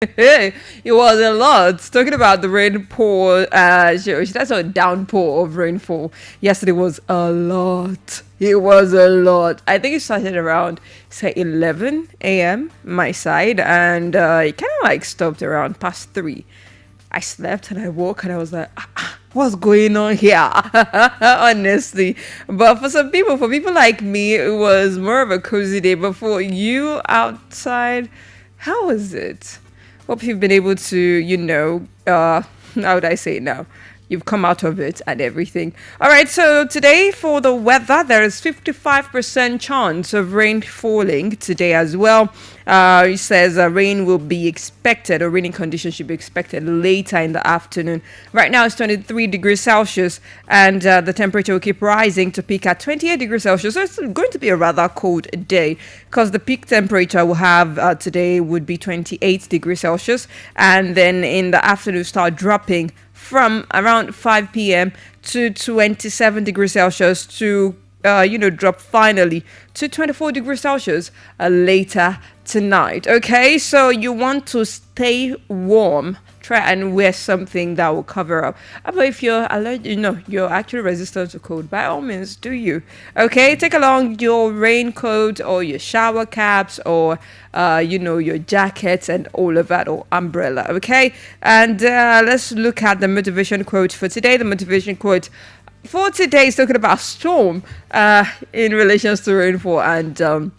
It was a lot. Talking about the rainfall, that's a downpour of rainfall. Yesterday was a lot. It was a lot. I think it started around, say, 11 a.m. my side, and it kind of like stopped around past 3. I slept and I woke and I was like, what's going on here? Honestly. But for people like me, it was more of a cozy day. But for you outside, how was it? Hope you've been able to, how would I say it now? You've come out of it and everything. All right, so today for the weather, there is 55% chance of rain falling today as well. It says rain will be expected, or raining conditions should be expected later in the afternoon. Right now it's 23 degrees Celsius, and the temperature will keep rising to peak at 28 degrees Celsius. So it's going to be a rather cold day, because the peak temperature we'll have today would be 28 degrees Celsius, and then in the afternoon start dropping from around 5 p.m. to 27 degrees Celsius to drop finally to 24 degrees Celsius later tonight. Okay, so you want to stay warm. Try and wear something that will cover up. But if you're allergic, you're actually resistant to cold, by all means, do you? Okay, take along your raincoat or your shower caps or, your jackets and all of that, or umbrella. Okay, and let's look at the motivation quote for today. The motivation quote for today is talking about storm in relations to rainfall and,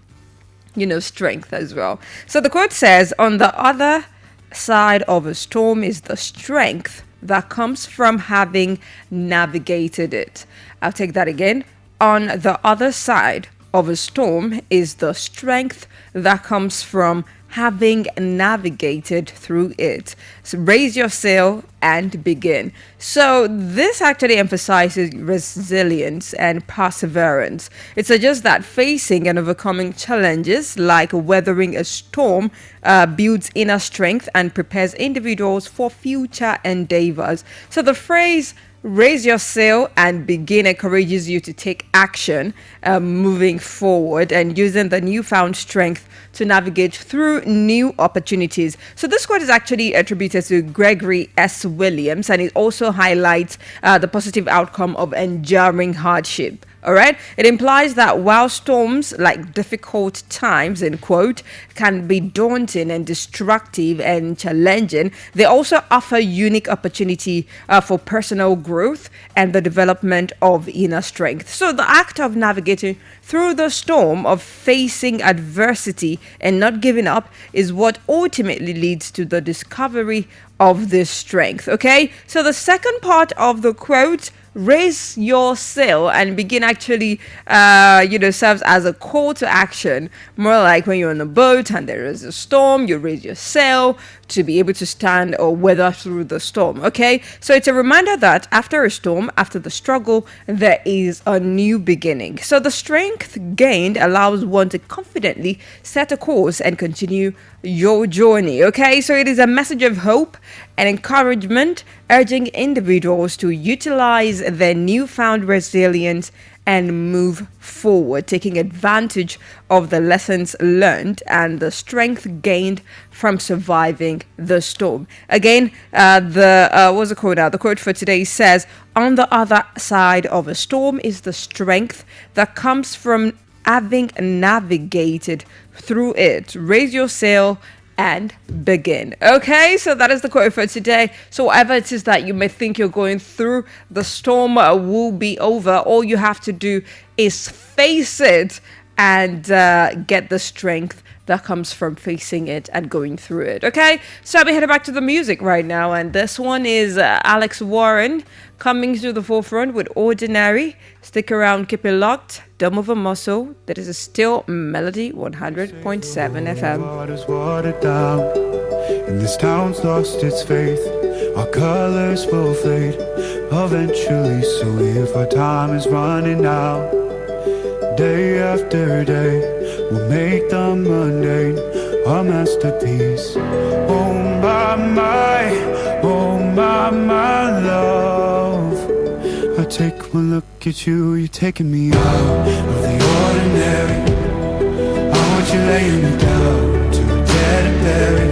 strength as well. So the quote says, on the other side of a storm is the strength that comes from having navigated it. I'll take that again. On the other side of a storm is the strength that comes from having navigated through it. So raise your sail and begin. So this actually emphasizes resilience and perseverance. It suggests that facing and overcoming challenges like weathering a storm builds inner strength and prepares individuals for future endeavors. So the phrase raise your sail and begin encourages you to take action, moving forward and using the newfound strength to navigate through new opportunities. So this quote is actually attributed to Gregory S. Williams, and it also highlights the positive outcome of enduring hardship. All right. It implies that while storms, like difficult times, in quote, can be daunting and destructive and challenging, they also offer unique opportunity for personal growth and the development of inner strength. So the act of navigating through the storm, of facing adversity and not giving up, is what ultimately leads to the discovery of this strength. Okay. So the second part of the quote, raise your sail and begin, actually serves as a call to action, more like when you're on a boat and there is a storm, you raise your sail to be able to stand or weather through the storm. Okay, so it's a reminder that after a storm, after the struggle, there is a new beginning. So the strength gained allows one to confidently set a course and continue your journey. Okay, so it is a message of hope and encouragement, urging individuals to utilize their newfound resilience and move forward, taking advantage of the lessons learned and the strength gained from surviving the storm. Again, what's the quote now? The quote for today says, on the other side of a storm is the strength that comes from having navigated through it. Raise your sail and begin. Okay, so that is the quote for today. So whatever it is that you may think you're going through, the storm will be over. All you have to do is face it and get the strength that comes from facing it and going through it. Okay, so we're heading back to the music right now, and this one is Alex Warren coming to the forefront with Ordinary. Stick around, keep it locked. Don't move a muscle. That is a Still Melody 100.7 FM. Water's watered down, and this town's lost its faith. Our colors will fade eventually, so if our time is running out, day after day, we'll make the mundane a masterpiece. Oh my love, I take one look at you, you're taking me out of the ordinary. I want you laying me down to a dead and buried.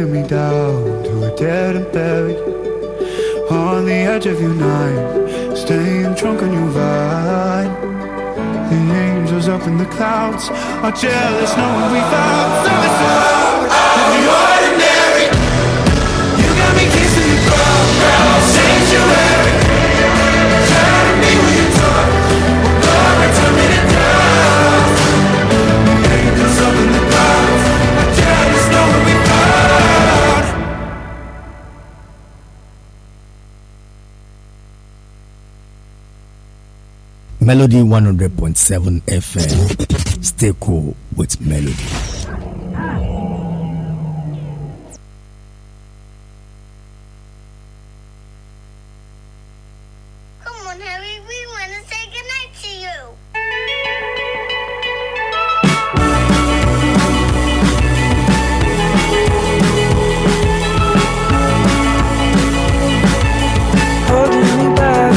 laying me down to a dead and buried on the edge of your night, staying drunk on your vine. The angels up in the clouds are jealous knowing we found service out of the ordinary. You got me kissing the ground, sanctuary. Try to be when you talk, glory turn me to dust. The angels up in the clouds are jealous knowing we found. Melody 100.7 FM. Stay cool with Melody. Come on, Harry, we want to say goodnight to you. Holding me back,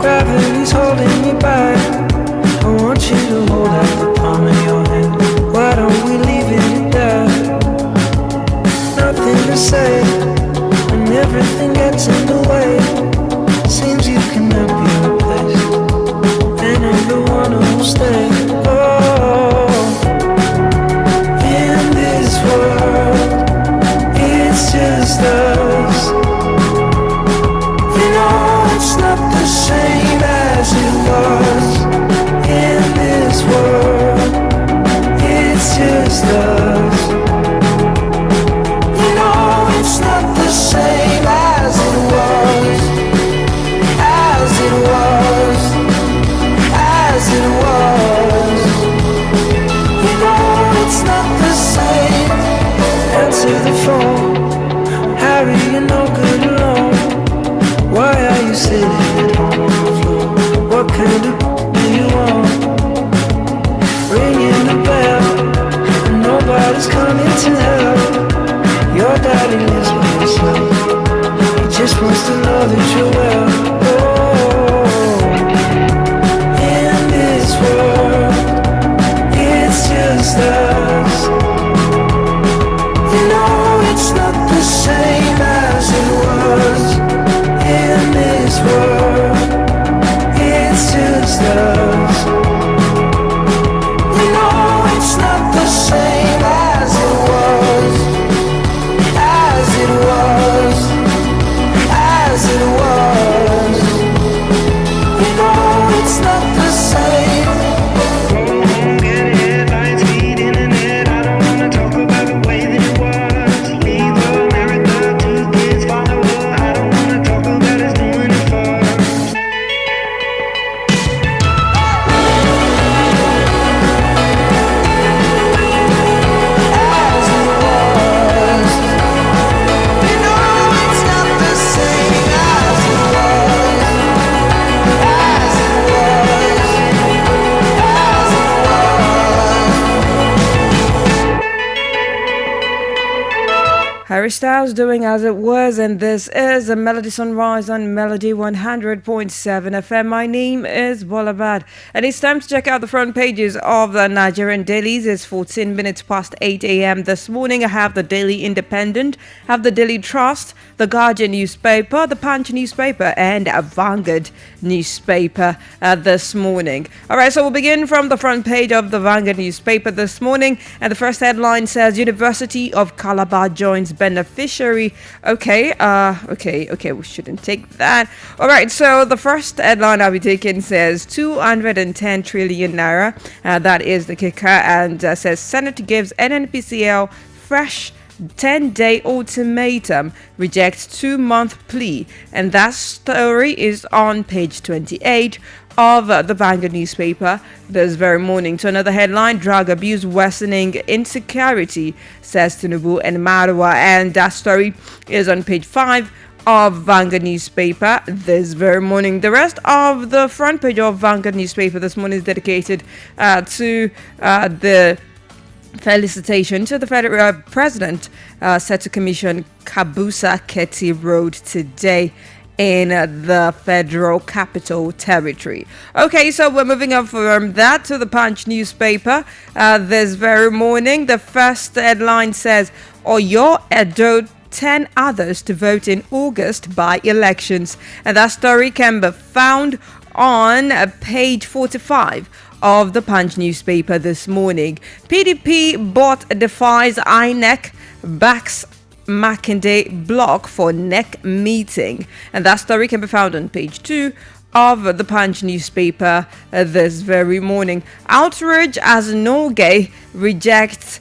gravity's holding me back. I want you to hold out the palm of your hand. Why don't we leave it there? Nothing to say, when everything gets in the way. Seems you cannot be replaced, and I'm the one who'll stay. Oh, in this world, it's just us. You know it's not the same as it was. In this world, it's just us. You know it's not the same as it was. As it was. As it was. You know it's not the same. Answer the phone, Harry, you're no good alone. Why are you sitting at home on the floor? What kind of do you want? Ringing the bell, and nobody's coming to help. Your daddy lives by himself. He just wants to know that you're well. Oh, in this world, it's just us. You know it's not the same as it was. In this world, it's just us. You know it's not the same as it was. As it was. As it was. You know it's not the same. Get headlines, feed internet. I don't wanna talk about the way that it was. Leave America, 2 kids, follow her. I don't wanna talk about us doing it first. As it was. You know it's not the same as it was. As it was. As it was. Harry Styles doing As It Was, and this is a Melody Sunrise on Melody 100.7 FM. My name is BOLABAD, and it's time to check out the front pages of the Nigerian dailies. It's 14 minutes past 8 a.m. this morning. I have the Daily Independent, have the Daily Trust, the Guardian newspaper, the Punch newspaper, and a Vanguard newspaper this morning. All right, so we'll begin from the front page of the Vanguard newspaper this morning, and the first headline says University of Calabar joins beneficiary. Okay, we shouldn't take that. All right, so the first headline I'll be taking says 210 trillion naira. That is the kicker, and says Senate gives NNPCL fresh 10-day ultimatum, rejects 2-month plea. And that story is on page 28 of the Vanguard newspaper this very morning. To another headline, drug abuse worsening insecurity, says Tinubu and Marwa. And that story is on page 5 of Vanguard newspaper this very morning. The rest of the front page of Vanguard newspaper this morning is dedicated to the felicitation to the federal president set to commission Kabusa Keti Road today. in the Federal Capital Territory. Okay, so we're moving on from that to the Punch newspaper this very morning. The first headline says, Oyo Edo 10 others to vote in August by elections. And that story can be found on page 45 of the Punch newspaper this morning. PDP bot defies INEC, backs Makinde block for NEC meeting. And that story can be found on page 2 of the Punch newspaper this very morning. Outrage as Norgay rejects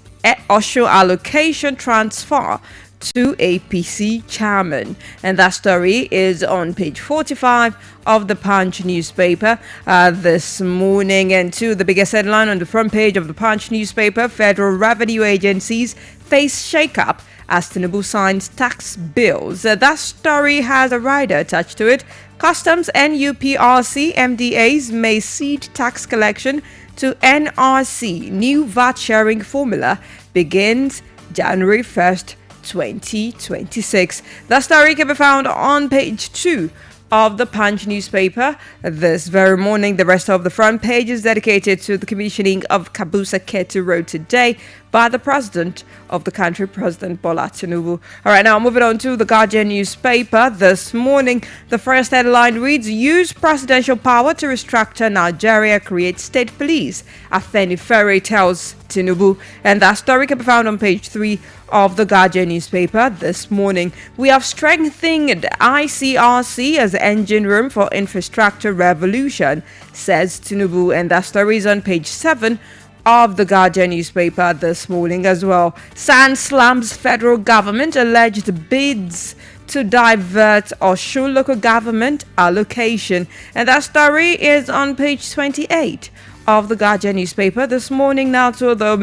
Osho allocation transfer to APC chairman. And that story is on page 45 of the Punch newspaper this morning. And to the biggest headline on the front page of the Punch newspaper, federal revenue agencies face shake-up as Tinubu signs tax bills. That story has a rider attached to it. Customs and UPRC MDAs may cede tax collection to NRC. New VAT sharing formula begins January 1st, 2026. The story can be found on page 2 of the Punch newspaper this very morning. The rest of the front page is dedicated to the commissioning of Kabusa Ketu Road today by the president of the country, President Bola Tinubu. All right, now moving on to the Guardian newspaper this morning. The first headline reads, use presidential power to restructure Nigeria, create state police. Afenifere tells Tinubu. And that story can be found on page 3 of the Guardian newspaper this morning. We have strengthened ICRC as engine room for infrastructure revolution, says Tinubu. And that story is on page 7 of the Guardian newspaper this morning as well. Sand slams federal government alleged bids to divert Osho local government allocation. And that story is on page 28 of the Guardian newspaper this morning. Now to the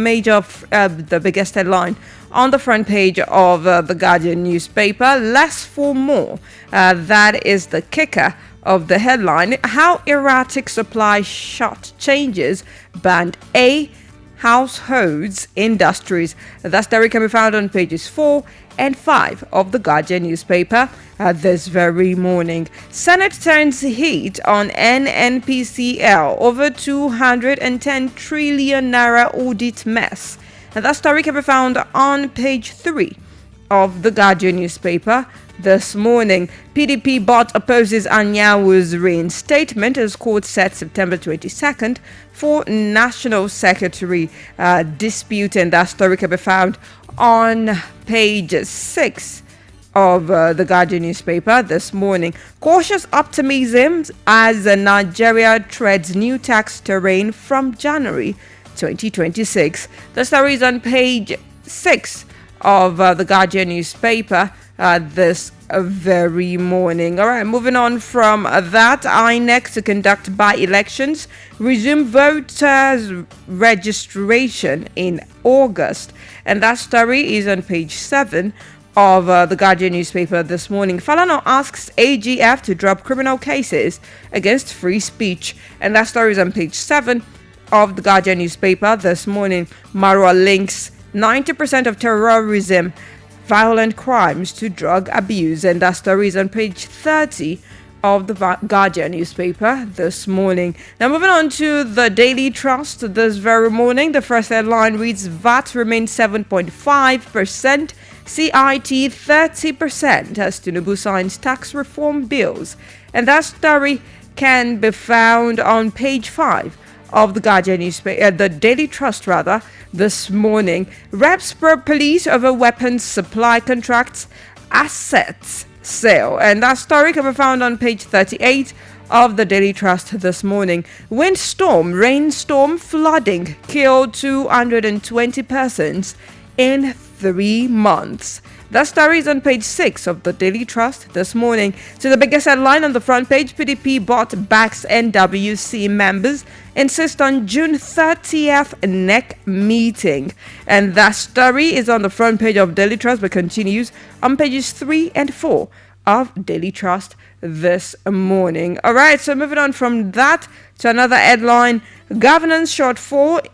the biggest headline on the front page of the Guardian newspaper. Less for more. That is the kicker of the headline. How erratic supply short changes band A households industries. That story can be found on pages 4 and 5 of the Guardian newspaper this very morning. Senate turns heat on NNPCL over 210 trillion naira audit mess. And that story can be found on page 3 of the Guardian newspaper this morning. PDP bot opposes Anyawu's reinstatement as court set September 22nd for National Secretary dispute. And that story can be found on page 6 of the Guardian newspaper this morning. Cautious optimism as Nigeria treads new tax terrain from January 2026. The story is on page 6 of the Guardian newspaper this very morning. All right, moving on from that, INEC to conduct by-elections, resume voters registration in August. And that story is on page 7 of the Guardian newspaper this morning. Falana asks AGF to drop criminal cases against free speech. And that story is on page 7 of the Guardian newspaper this morning. Marwa links 90% of terrorism, violent crimes to drug abuse. And that story is on page 30 of the Guardian newspaper this morning. Now moving on to the Daily Trust this very morning. The first headline reads, VAT remains 7.5%, CIT 30% as Tinubu signs tax reform bills. And that story can be found on page 5 of the Guardian newspaper, the Daily Trust rather, this morning. Reps per police over weapons supply contracts, assets sale. And that story can be found on page 38 of the Daily Trust this morning. Windstorm, rainstorm, flooding killed 220 persons in 3 months. That story is on page 6 of the Daily Trust this morning. So the biggest headline on the front page, PDP bot backs NWC members, insist on June 30th NEC meeting. And that story is on the front page of Daily Trust, but continues on pages 3 and 4 of Daily Trust this morning. All right, so moving on from that to another headline, governance shortfall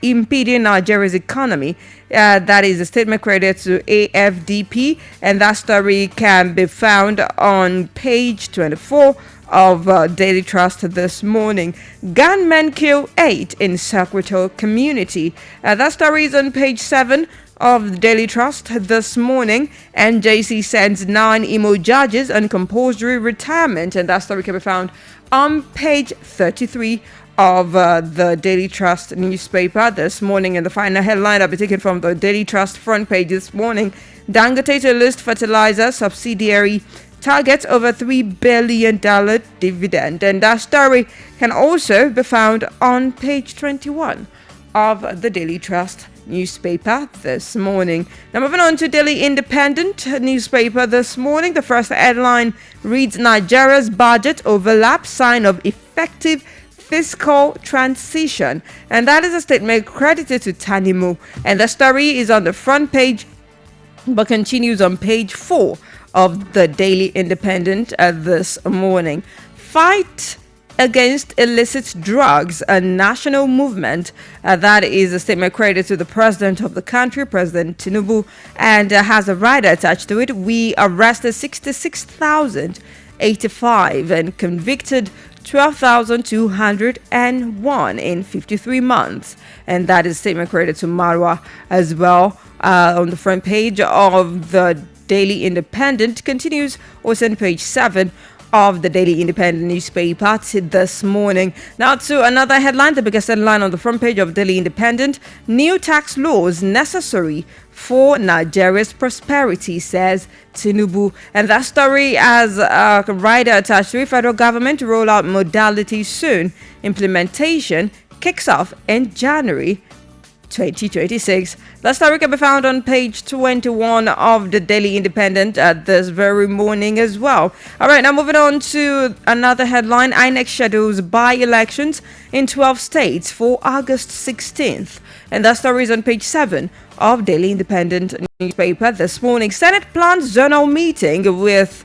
impeding Nigeria's economy. That is a statement credited to AFDP, and that story can be found on page 24 of Daily Trust this morning. Gunmen kill 8 in Sokoto community. That story is on page 7 of the Daily Trust this morning. NJC sends 9 Imo judges on compulsory retirement, and that story can be found on page 33 of the Daily Trust newspaper this morning. And the final headline I'll be taken from the Daily Trust front page this morning. Dangote to list fertilizer subsidiary targets over $3 billion dividend. And that story can also be found on page 21 of the Daily Trust newspaper this morning. Now moving on to Daily Independent newspaper this morning. The first headline reads, Nigeria's budget overlaps, sign of effective fiscal transition. And that is a statement credited to Tanimo. And the story is on the front page but continues on page 4 of the Daily Independent this morning. Fight against illicit drugs, a national movement. That is a statement credited to the president of the country, President Tinubu, and has a rider attached to it. We arrested 66,085 and convicted 12,201 in 53 months. And that is a statement credited to Marwa as well. On the front page of the Daily Independent continues also on page 7 of the Daily Independent newspaper this morning. Now to another headline, the biggest headline on the front page of Daily Independent. New tax laws necessary for Nigeria's prosperity, says Tinubu. And that story has a rider attached to it. Federal government to roll out modalities soon. Implementation kicks off in January 2026. That story can be found on page 21 of the Daily Independent this very morning as well. All right, now moving on to another headline. INEC schedules by-elections in 12 states for August 16th. And that story is on page 7 of Daily Independent newspaper this morning. Senate plans zonal meeting with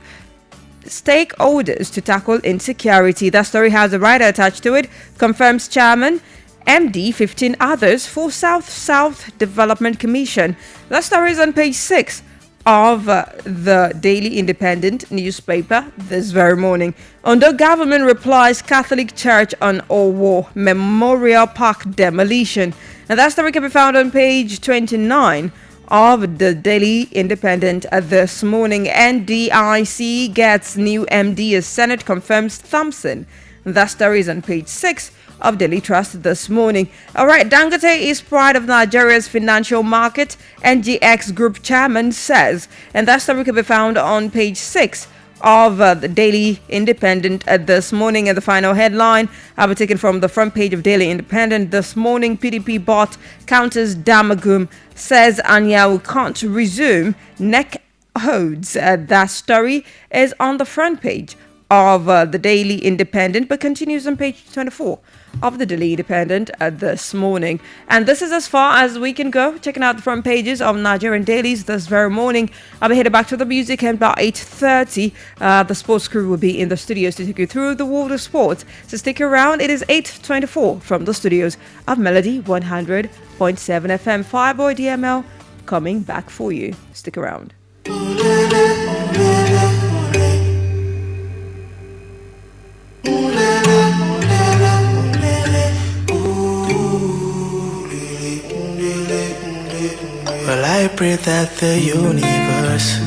stakeholders to tackle insecurity. That story has a rider attached to it. Confirms chairman MD 15 others for South Development Commission. That story is on page 6 of the Daily Independent newspaper this very morning. Under government replies Catholic Church on Owo Memorial Park demolition. And that story can be found on page 29 of the Daily Independent this morning. NDIC gets new MD as Senate confirms Thompson. That story is on page 6 of Daily Trust this morning. All right, Dangote is pride of Nigeria's financial market, NGX Group chairman says. And that story can be found on page 6 of the Daily Independent this morning. And the final headline I'll be taken from the front page of Daily Independent this morning. PDP bot counters Damagum, says Anyao can't resume neck holds. That story is on the front page of the Daily Independent but continues on page 24 of the Daily Independent this morning. And this is as far as we can go, checking out the front pages of Nigerian dailies this very morning. I'll be headed back to the music, and about 8:30 the sports crew will be in the studios to take you through the world of sports. So stick around. It is 8:24 from the studios of Melody 100.7 FM. Fireboy DML coming back for you. Stick around. Well, I pray that the universe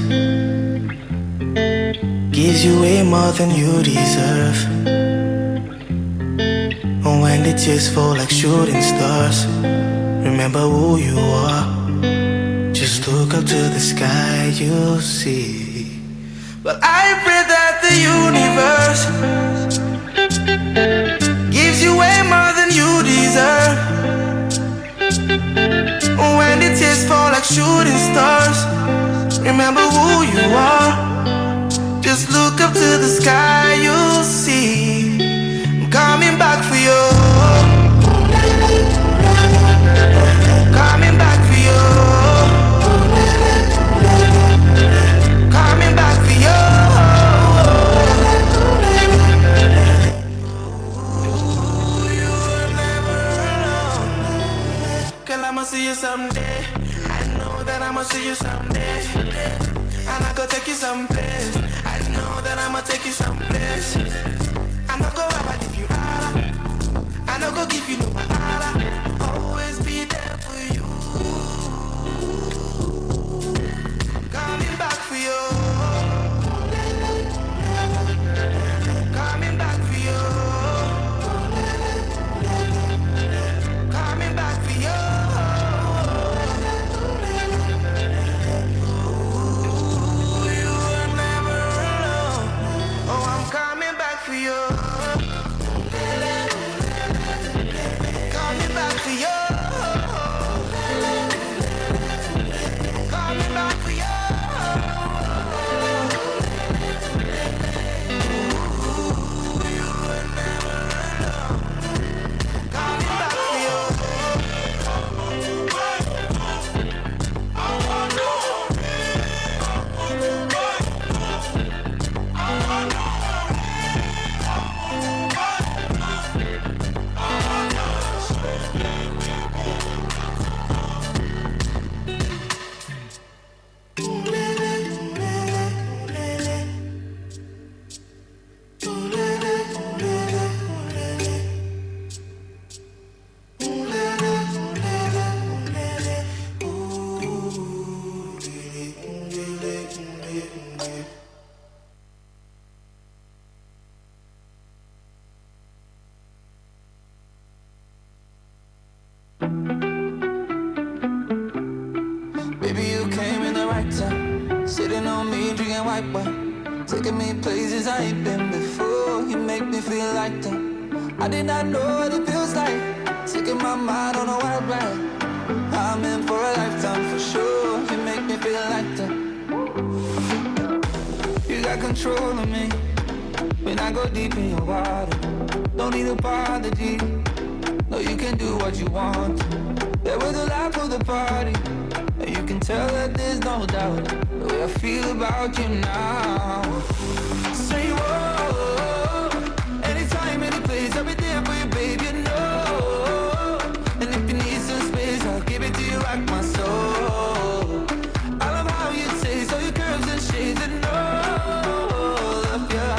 gives you way more than you deserve. And when the tears fall like shooting stars, remember who you are. Just look up to the sky, you'll see. Well, I pray that the universe gives you way more than you deserve. When the tears fall like shooting stars, remember who you are. Just look up to the sky, you'll see. I'm coming back for you. Coming back for you. Coming back for you. You were never alone. see you someday. I know that I'ma see you someday. And I go take you someplace. I know that I'ma take you someplace. I no go ever leave you out. I no go give you no matter. Always be there for you. Coming back for you. Coming back for you. Coming back for you. Ooh, you are never alone. Oh, I'm coming back for you. Coming back for you. Coming back for you. Baby, you came in the right time. Sitting on me, drinking white wine. Taking me places I ain't been before. You make me feel like that. I did not know what it feels like. Taking my mind on a wild ride. I'm in for a lifetime for sure. You make me feel like that. You got control of me. When I go deep in your water, don't need apology. No, you can do what you want. There was a lot for the party, and you can tell that there's no doubt the way I feel about you now. Say whoa, anytime, any place, I'll be there for you, babe, you know. And if you need some space, I'll give it to you like my soul. I love how you taste, all your curves and shades, and all of you.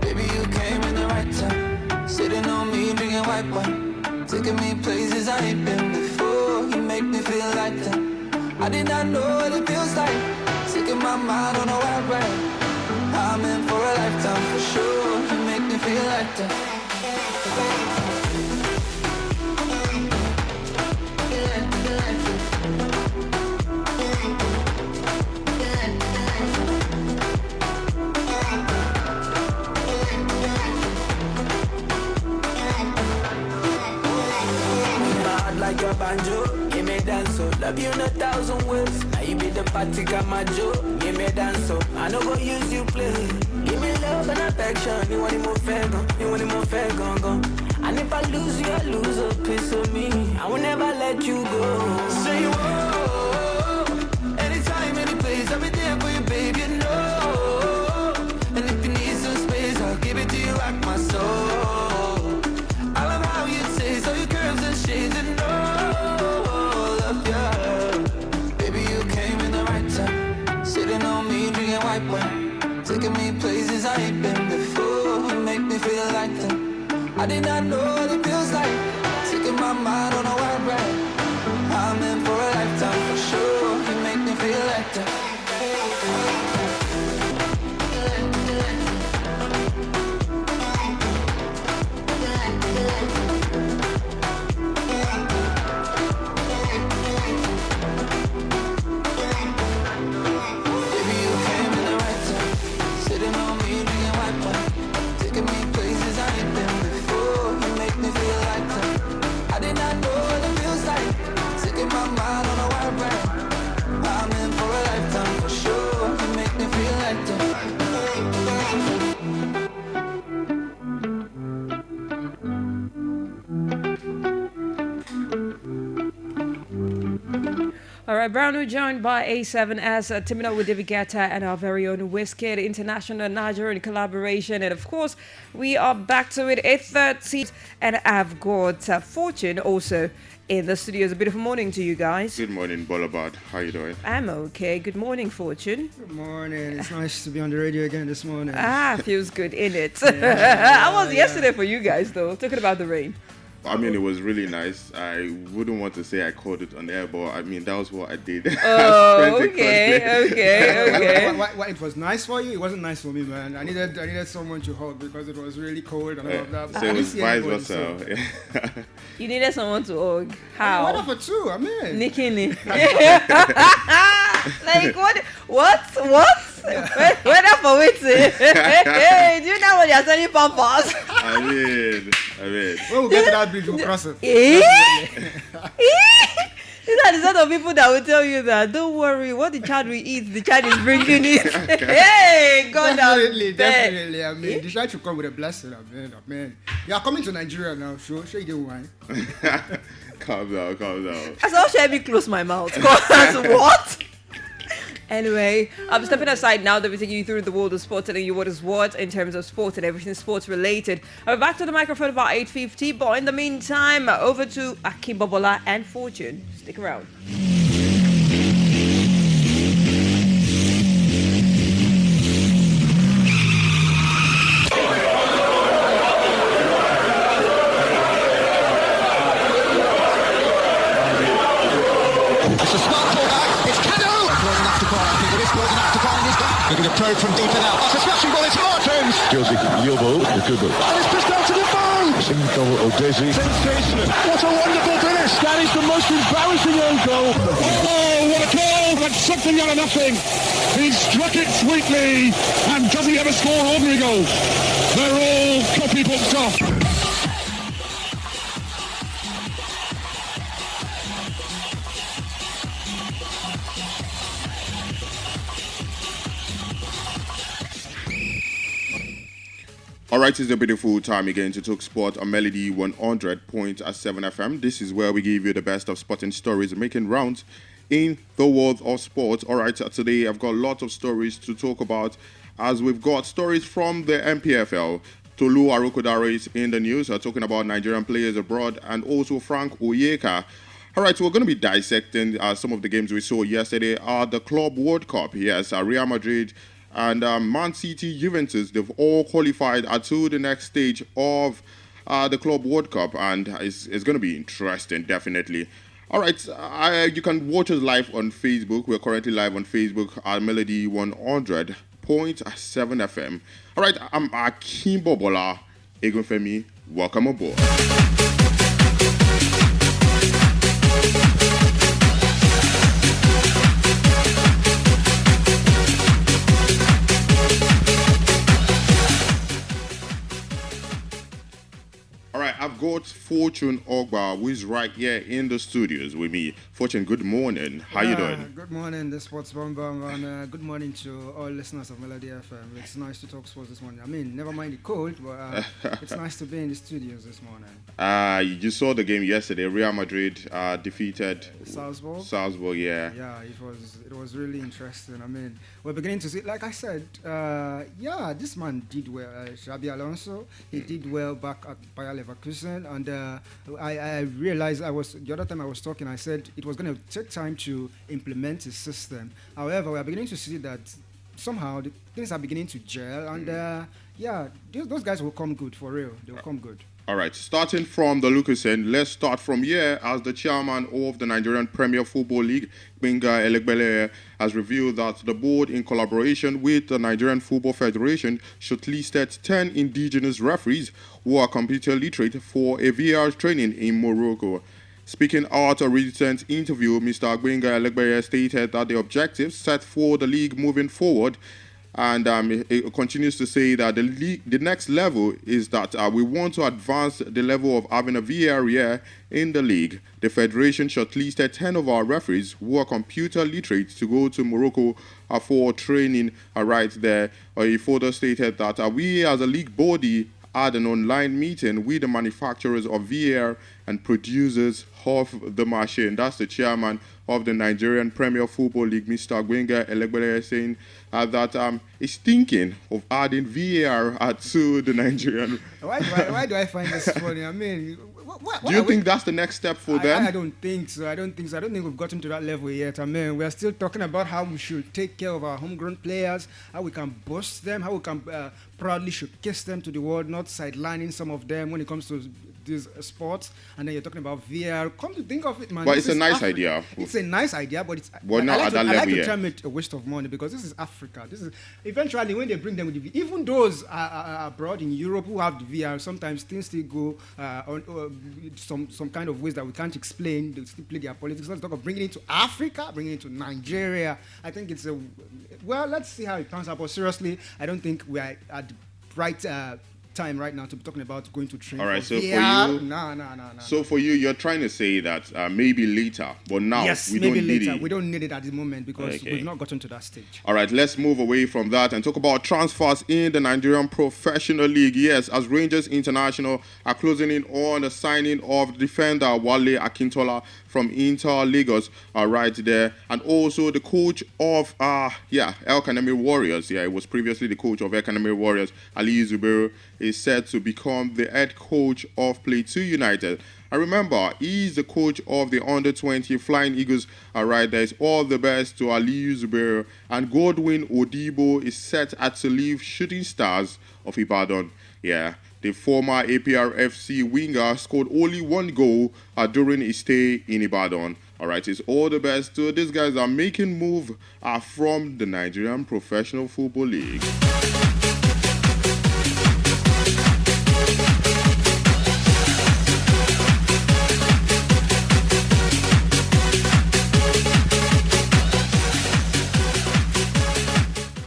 Baby, you came in the right time. Sitting on me, drinking white wine. Taking me places I ain't been before. You make me feel like that. I did not know what it feels like. Taking my mind on a wild ride. I'm in for a lifetime for sure. You make me feel like that. Like your banjo, give me dance so. Love you in 1,000 ways. Now you be the party got my joke. Give me dance so. I no go use you play. Give me love and affection. You want it more fair, gone. You want it more fair, gone, gone. And if I lose you, I lose a piece of me. I will never let you go. Say whoa, anytime, any place, I'll be there for you, baby, you know. And if you need some space, I'll give it to you like my soul. I love how you taste, all your curves and shades, and all of you. Baby, you came in the right time. Sitting on me, drinking white wine. Taking me places I ain't been before. You make me feel like that. I did not know what it feels like. Taking my mind on a wild ride. I'm in for a lifetime for sure. You make me feel like that. All right, Brown, we're joined by A7 as Timino with David Guetta and our very own Wizkid, international Nigerian collaboration. And of course, we are back to it, 8:30. And I've got Fortune also In the studio, it's a beautiful morning to you guys. Good morning, BOLABAD. How you doing? I'm okay. Good morning, Fortune. Good morning. It's nice to be on the radio again this morning. Feels good in it. How was yesterday for you guys, though? Talking about the rain. I mean, it was really nice. I wouldn't want to say I called it on air, but I mean, that was what I did. Oh, okay. Why it was nice for you? It wasn't nice for me, man. I needed someone to hug because it was really cold and all of that. So it was vice versa. You needed someone to hug. How? Why not for two? I mean, Nikini. Like what? Whether for waiting. Hey, do you know when you're selling pampers? I mean. When we get to that bridge, we'll cross it. These are the sort of people that will tell you that don't worry, what the child will eat, the child is bringing it. Hey, God, definitely. I mean, the child should come with a blessing. I mean, you are coming to Nigeria now. Show you the wine. Calm down. I saw Shelby close my mouth. Cause what? Anyway, I'm stepping aside now that we're taking you through the world of sport, telling you what is what in terms of sport and everything sports related. I'm back to the microphone about 8:50, but in the meantime, over to Akinbobola and Fortune. Stick around. Looking to probe from deeper now. After smashing ball, it's Martins. Josie, your ball, good ball. And it's pushed out to the phone. Simple Odesi. Sensational. What a wonderful finish. That is the most embarrassing own goal. Oh, what a goal. That's something out of nothing. He struck it sweetly. And does he ever score ordinary goals? They're all copybook stuff. Alright, it's a beautiful time again to talk sport on Melody 100.7 FM. This is where we give you the best of sporting stories making rounds in the world of sports. Alright, today I've got lots of stories to talk about, as we've got stories from the MPFL. Tolu Arokodare is in the news, talking about Nigerian players abroad, and also Frank Oyeka. Alright, so we're going to be dissecting some of the games we saw yesterday at the Club World Cup. Yes, Real Madrid and Man City, Juventus, they've all qualified to the next stage of the Club World Cup, and it's going to be interesting, definitely. All right, you can watch us live on Facebook. We're currently live on Facebook at Melody 100.7 FM. All right, I'm Akinbobola Egunfemi. Welcome aboard. I've got Fortune Ogba, who is right here in the studios with me. Fortune, good morning. How you doing? Good morning, the Sports Bomb, and good morning to all listeners of Melody FM. It's nice to talk sports this morning. I mean, never mind the cold, but it's nice to be in the studios this morning. You saw the game yesterday. Real Madrid defeated Salzburg, yeah. Yeah, it was really interesting. I mean, we're beginning to see, like I said, this man did well. Xabi Alonso, he did well back at Bayer Leverkusen. And I realized the other time I was talking, I said it was going to take time to implement his system. However, we are beginning to see that somehow the things are beginning to gel, and those guys will come good for real. They will come good. All right, starting from the Lucas end, let's start from here, as the chairman of the Nigerian Premier Football League, Gbenga Elegbelere, has revealed that the board, in collaboration with the Nigerian Football Federation, shortlisted 10 indigenous referees who are computer literate for a VAR training in Morocco. Speaking at a recent interview, Mr. Gbenga Elegbelere stated that the objectives set for the league moving forward, and it continues to say that the next level is that we want to advance the level of having a VAR here in the league. The federation shortlisted 10 of our referees who are computer literate to go to Morocco for training right there. He further stated that we as a league body had an online meeting with the manufacturers of VAR and producers of the machine. That's the chairman of the Nigerian Premier Football League, Mr. Gbenga Elegbelere, saying that he's thinking of adding VAR to the Nigerian. Why do I find this funny? I mean, Do you think that's the next step for them? I don't think so. I don't think we've gotten to that level yet. I mean, we're still talking about how we should take care of our homegrown players, how we can boost them, how we can proudly showcase them to the world, not sidelining some of them when it comes to these sports. And then you're talking about VR. Come to think of it, man. But it's a nice idea. It's a nice idea, but it's. Well, not at that level level yet. I like to yet. term it a waste of money because this is Africa. This is eventually when they bring them with the VR, even those abroad in Europe who have the VR, sometimes things still go on some kind of ways that we can't explain. They still play their politics. Let's talk of bringing it to Africa, bringing it to Nigeria. I think it's let's see how it turns out. But seriously, I don't think we are at the right time right now to be talking about going to train. All right, for so VR. for you, no. So for you, you're trying to say that maybe later, but now Yes, we maybe don't need later. it. We don't need it at the moment because Okay. we've not gotten to that stage. All right, let's move away from that and talk about transfers in the Nigerian Professional League. Yes, as Rangers International are closing in on the signing of defender Wale Akintola from Inter Lagos, right there, and also the coach of El Kanemi Warriors. Yeah, it was previously the coach of El Kanemi Warriors, Ali Zubero, is set to become the head coach of Plateau United. I remember he's the coach of the under-20 Flying Eagles. Right there. It's all the best to Ali Zubero, and Godwin Odibo is set to leave Shooting Stars of Ibadan. Yeah. The former APRFC winger scored only one goal during his stay in Ibadan. All right, it's all the best to these guys that are making move from the Nigerian Professional Football League.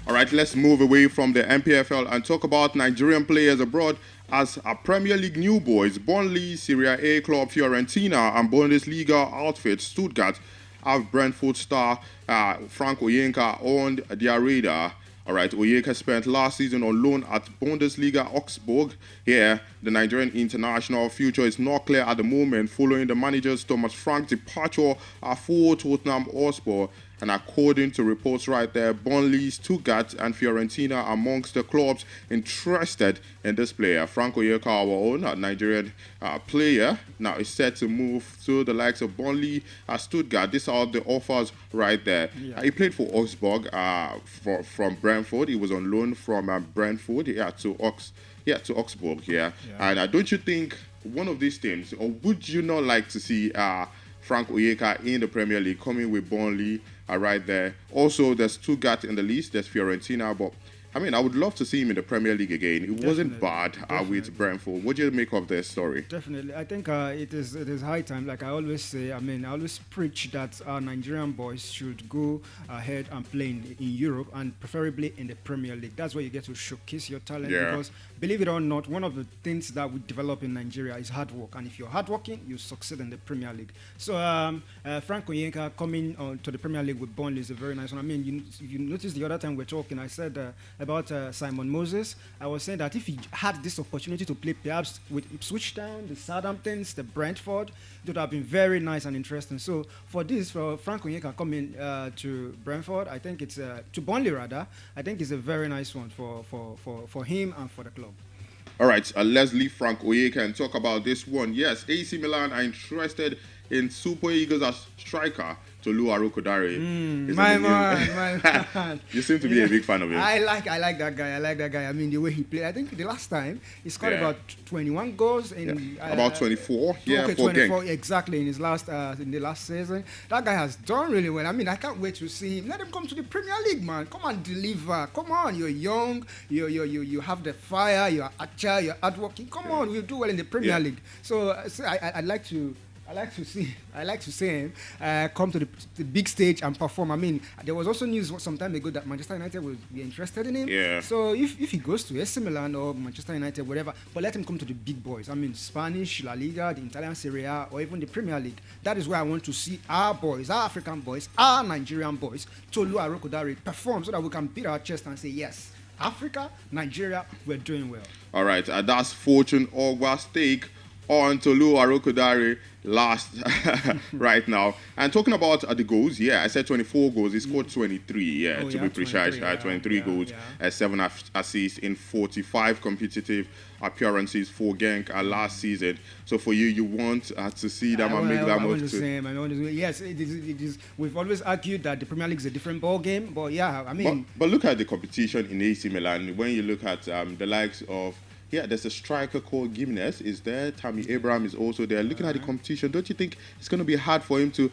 All right, let's move away from the MPFL and talk about Nigerian players abroad. As a Premier League new boys, Burnley, Serie A club Fiorentina, and Bundesliga outfit Stuttgart have Brentford star Frank Oyenka on their radar. All right, Oyenka spent last season on loan at Bundesliga Augsburg. Here, the Nigerian international future is not clear at the moment following the manager's Thomas Frank's departure for Tottenham Hotspur. And according to reports right there, Burnley, Stuttgart, and Fiorentina are amongst the clubs interested in this player. Frank Oyeka, our own Nigerian player, now is set to move to the likes of Burnley, Stuttgart. These are the offers right there. Yeah. He played for Augsburg from Brentford. He was on loan from Brentford to Augsburg. Yeah. And don't you think one of these teams, or would you not like to see Frank Oyeka in the Premier League coming with Burnley? Right there. Also, there's Stuttgart in the list. There's Fiorentina, but I mean, I would love to see him in the Premier League again. It wasn't bad with Brentford. What do you make of their story? Definitely. I think it is high time. Like I always say, I always preach that our Nigerian boys should go ahead and play in Europe and preferably in the Premier League. That's where you get to showcase your talent. Yeah. Because believe it or not, one of the things that we develop in Nigeria is hard work. And if you're hardworking, you succeed in the Premier League. So Frank Oyenka coming to the Premier League with Burnley is a very nice one. I mean, you noticed the other time we're talking, I said about Simon Moses. I was saying that if he had this opportunity to play perhaps with Ipswich Town, the Southamptons, the Brentford, it would have been very nice and interesting. So for Frank Onyeka coming to Brentford, I think it's to Burnley rather. I think it's a very nice one for him and for the club. All right, let's leave Frank Oyeka and talk about this one. Yes, AC Milan are interested in Super Eagles as striker Tolu Arokodare. My man. You seem to be a big fan of him. I like that guy. I mean, the way he played. I think the last time he scored about 21 goals in about 24. Yeah, okay, 24 exactly in the last season. That guy has done really well. I mean, I can't wait to see him. Let him come to the Premier League, man. Come and deliver. Come on, you're young. You have the fire. You're agile. You're hardworking. Come on, we'll do well in the Premier League. So I'd like to see him come to the big stage and perform. I mean, there was also news some time ago that Manchester United will be interested in him. Yeah. So if he goes to AC Milan or Manchester United, whatever, but let him come to the big boys. I mean, Spanish, La Liga, the Italian Serie A, or even the Premier League. That is where I want to see our boys, our African boys, our Nigerian boys, Tolu Arokodare perform so that we can beat our chest and say, yes, Africa, Nigeria, we're doing well. All right, that's Fortune Ogba's take on Tolu Arokodare last right now. And talking about the goals, I said 24 goals. He scored 23, to be precise. 23 goals, 7 assists in 45 competitive appearances for Genk last season. So for you want to see them and make that move too. Yes, it is. We've always argued that the Premier League is a different ball game, but I mean. But look at the competition in AC Milan. When you look at the likes of there's a striker called Gimenez is there. Tammy Abraham is also there. Looking at the competition, don't you think it's going to be hard for him to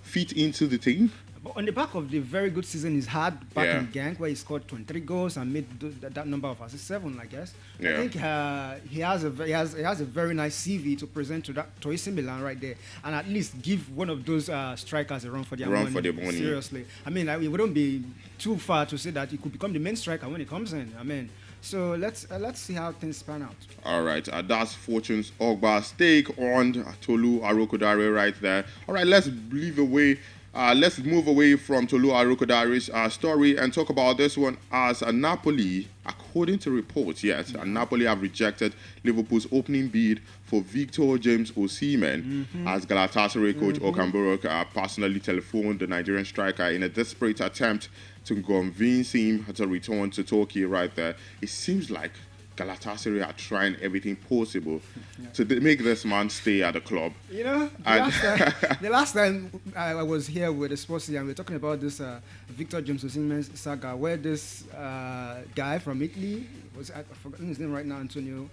fit into the team? But on the back of the very good season he's had back in Genk, where he scored 23 goals and made that number of assists, 7, I guess. I think he has a very nice CV to present to AC Milan right there, and at least give one of those strikers a run for their money. Seriously, I mean, it wouldn't be too far to say that he could become the main striker when he comes in. I mean. So let's see how things pan out. All right, that's Fortune's Ogba's take on Tolu Arokodare right there. All right, let's move away from Tolu Arokodare's story and talk about this one as Napoli, according to reports, Napoli have rejected Liverpool's opening bid for Victor James Osimhen as Galatasaray coach Okan Buruk personally telephoned the Nigerian striker in a desperate attempt to convince him to return to Turkey right there. It seems like Galatasaray are trying everything possible to make this man stay at the club. You know, the last time I was here with the sports and we were talking about this Victor James Osimhen saga, where this guy from Italy, I've forgotten his name right now, Antonio,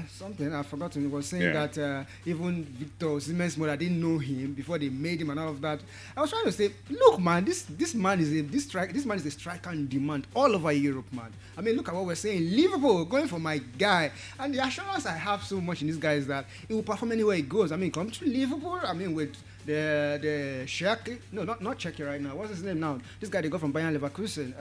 something I've forgotten. He was saying that even Victor Osimhen's mother didn't know him before they made him and all of that. I was trying to say, look, man, this man is a striker in demand all over Europe, man. I mean, look at what we're saying. Liverpool going for my guy, and the assurance I have so much in this guy is that he will perform anywhere he goes. I mean, come to Liverpool. I mean, with the Czech, no, not Czech right now. What's his name now? This guy they got from Bayern Leverkusen.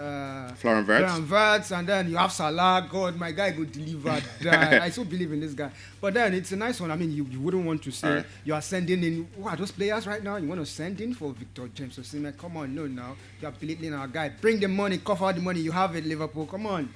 Florian Wirtz, and then you have Salah. God, my guy could deliver that. I so believe in this guy. But then it's a nice one. I mean, you wouldn't want to say you are sending in. Who are those players right now? You want to send in for Victor James Osimhen? Come on, no, now you are belittling our guy. Bring the money, cover the money. You have it, Liverpool. Come on.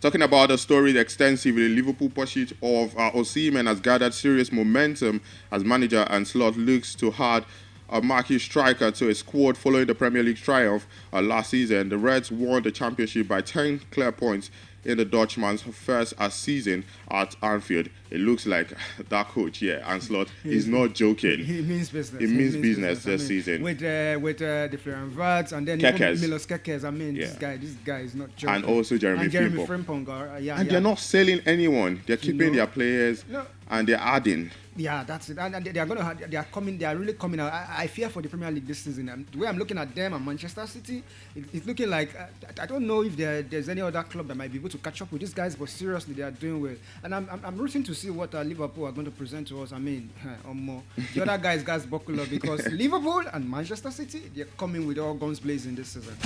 Talking about the story extensively, Liverpool pursuit of Osimhen has gathered serious momentum as manager and Slot looks to add a marquee striker to a squad following the Premier League triumph last season. The Reds won the championship by 10 clear points in the Dutchman's first season at Anfield. It looks like that coach, Anslot, is not joking. He means business. He means business this season. With the Florian Wirtz and then Milos Kekes. I mean, this guy is not joking. And also Jeremy Frimpong. And they're not selling anyone. They're keeping their players and they're adding. Yeah, that's it. And they are coming. They are really coming out. I fear for the Premier League this season. The way I'm looking at them and Manchester City, it's looking like I don't know if there's any other club that might be able to catch up with these guys. But seriously, they are doing well. And I'm rooting to see what Liverpool are going to present to us. I mean, the other guys buckle up because Liverpool and Manchester City, they're coming with all guns blazing this season.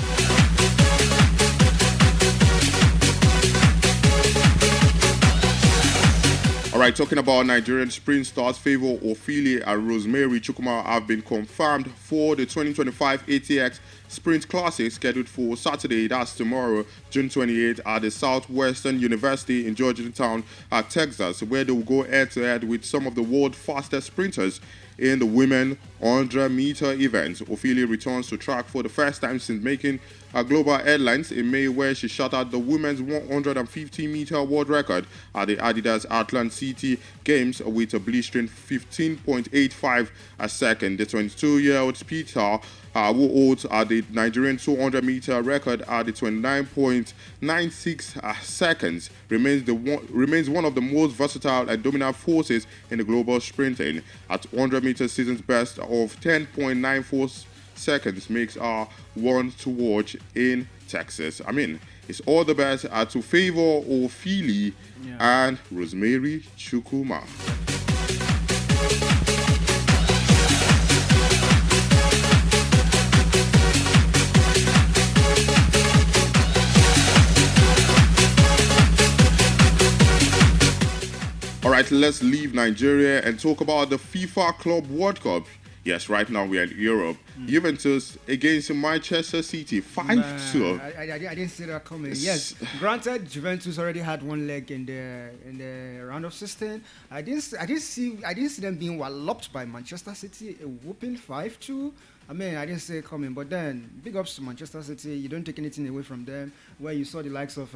All right, talking about Nigerian sprint stars, Favour Ofili and Rosemary Chukwuma have been confirmed for the 2025 ATX Sprint Classic scheduled for Saturday, that's tomorrow, June 28th, at the Southwestern University in Georgetown, Texas, where they will go head-to-head with some of the world's fastest sprinters in the women 100-meter event. Ofili returns to track for the first time since making global headlines in May, where she shot out the women's 150-meter world record at the Adidas Atlant City Games with a blistering 15.85 a second. The 22-year-old speedster who holds the Nigerian 200-meter record at the 29.96 seconds, remains one of the most versatile and dominant forces in the global sprinting. At 100-meter season's best of 10.94 seconds makes her one to watch in Texas. I mean, it's all the best to Favour Ofili and Rosemary Chukwuma. All right, let's leave Nigeria and talk about the FIFA Club World Cup. Yes, right now we are in Europe. Juventus against Manchester City, 5-2. I didn't see that coming. Yes, granted, Juventus already had one leg in the round of 16. I didn't see them being walloped by Manchester City, a whooping 5-2. I mean, I didn't see it coming, but then big ups to Manchester City. You don't take anything away from them. Where you saw the likes of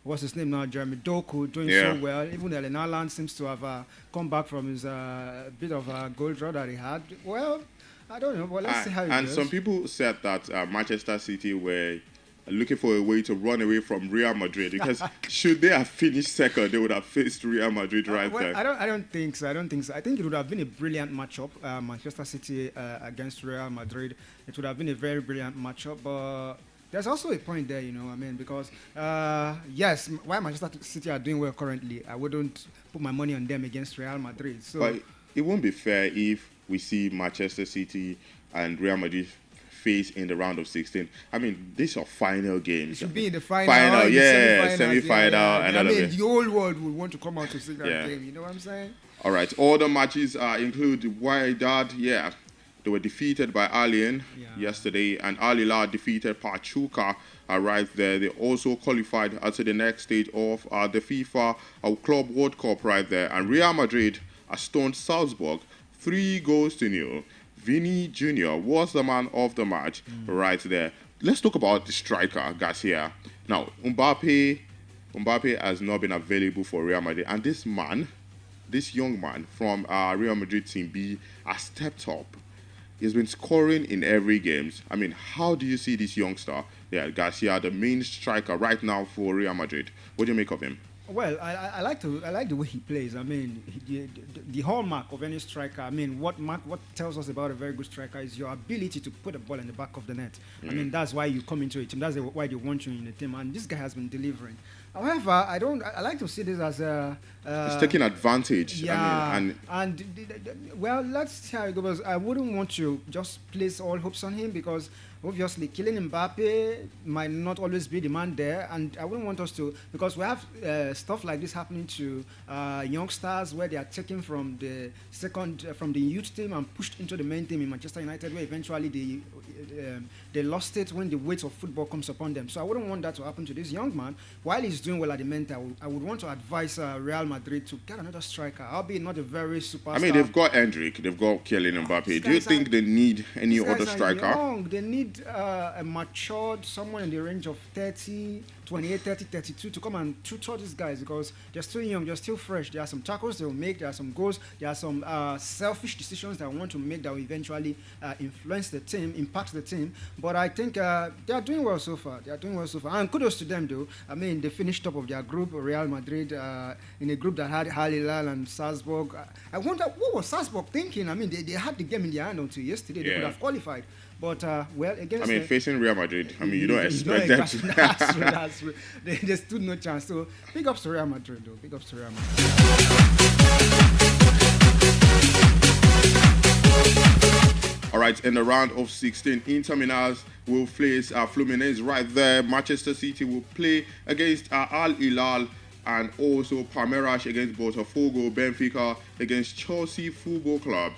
what's his name now, Jeremy Doku, doing so well. Even Erling Haaland seems to have come back from his bit of a goal draw that he had. Well, I don't know, but let's see how it goes. And some people said that Manchester City were looking for a way to run away from Real Madrid because should they have finished second, they would have faced Real Madrid right there. I don't think so. I think it would have been a brilliant matchup, Manchester City against Real Madrid. It would have been a very brilliant matchup, but there's also a point there, you know what I mean? Because, yes, while Manchester City are doing well currently, I wouldn't put my money on them against Real Madrid. So, but it won't be fair if we see Manchester City and Real Madrid face in the round of 16. I mean, these are final games. It should be in the final, semi-final, and all of it. The whole world would want to come out to see that game. You know what I'm saying? All right. All the matches include Wydad. Yeah, they were defeated by Alien yesterday, and Al Hilal defeated Pachuca right there. They also qualified to the next stage of the FIFA Club World Cup right there, and Real Madrid stoned Salzburg 3-0. Vini Jr. was the man of the match right there. Let's talk about the striker, Garcia. Now, Mbappe has not been available for Real Madrid. And this young man from Real Madrid Team B has stepped up. He's been scoring in every game. I mean, how do you see this youngster? Yeah, Garcia, the main striker right now for Real Madrid. What do you make of him? Well, I like the way he plays. I mean, the hallmark of any striker. I mean, what tells us about a very good striker is your ability to put a ball in the back of the net. I mean, that's why you come into a team. That's why they want you in the team. And this guy has been delivering. However, I like to see this as a. He's taking advantage. Yeah, well, let's see how it goes. I wouldn't want to just place all hopes on him because obviously killing Mbappe might not always be the man there, and I wouldn't want us to, because we have stuff like this happening to youngsters where they are taken from the youth team and pushed into the main team in Manchester United, where eventually they lost it when the weight of football comes upon them. So I wouldn't want that to happen to this young man. While he's doing well at the mental, I would want to advise Real Madrid to get another striker, albeit not a very superstar. I mean, they've got Hendrick, they've got Kylian Mbappe. Do you think they need any other striker? Young. They need a matured, someone in the range of 30, 28, 30, 32 to come and tutor these guys because they're still young, they're still fresh. There are some tackles they will make, there are some goals, there are some selfish decisions that I want to make that will eventually influence the team, impact the team. But I think they are doing well so far. And kudos to them though. I mean, they finished top of their group, Real Madrid, in a group that had Al Hilal and Salzburg. I wonder, what was Salzburg thinking? I mean, they had the game in their hand until yesterday. They could have qualified. But, well, against... I mean, facing Real Madrid, I mean, you don't expect them to... That's true. They stood no chance. So, big ups to Real Madrid, though. Big ups to Real Madrid. All right, in the round of 16, Inter Milan will face Fluminense right there. Manchester City will play against Al Hilal, and also Palmeiras against Botafogo, Benfica against Chelsea Football Club,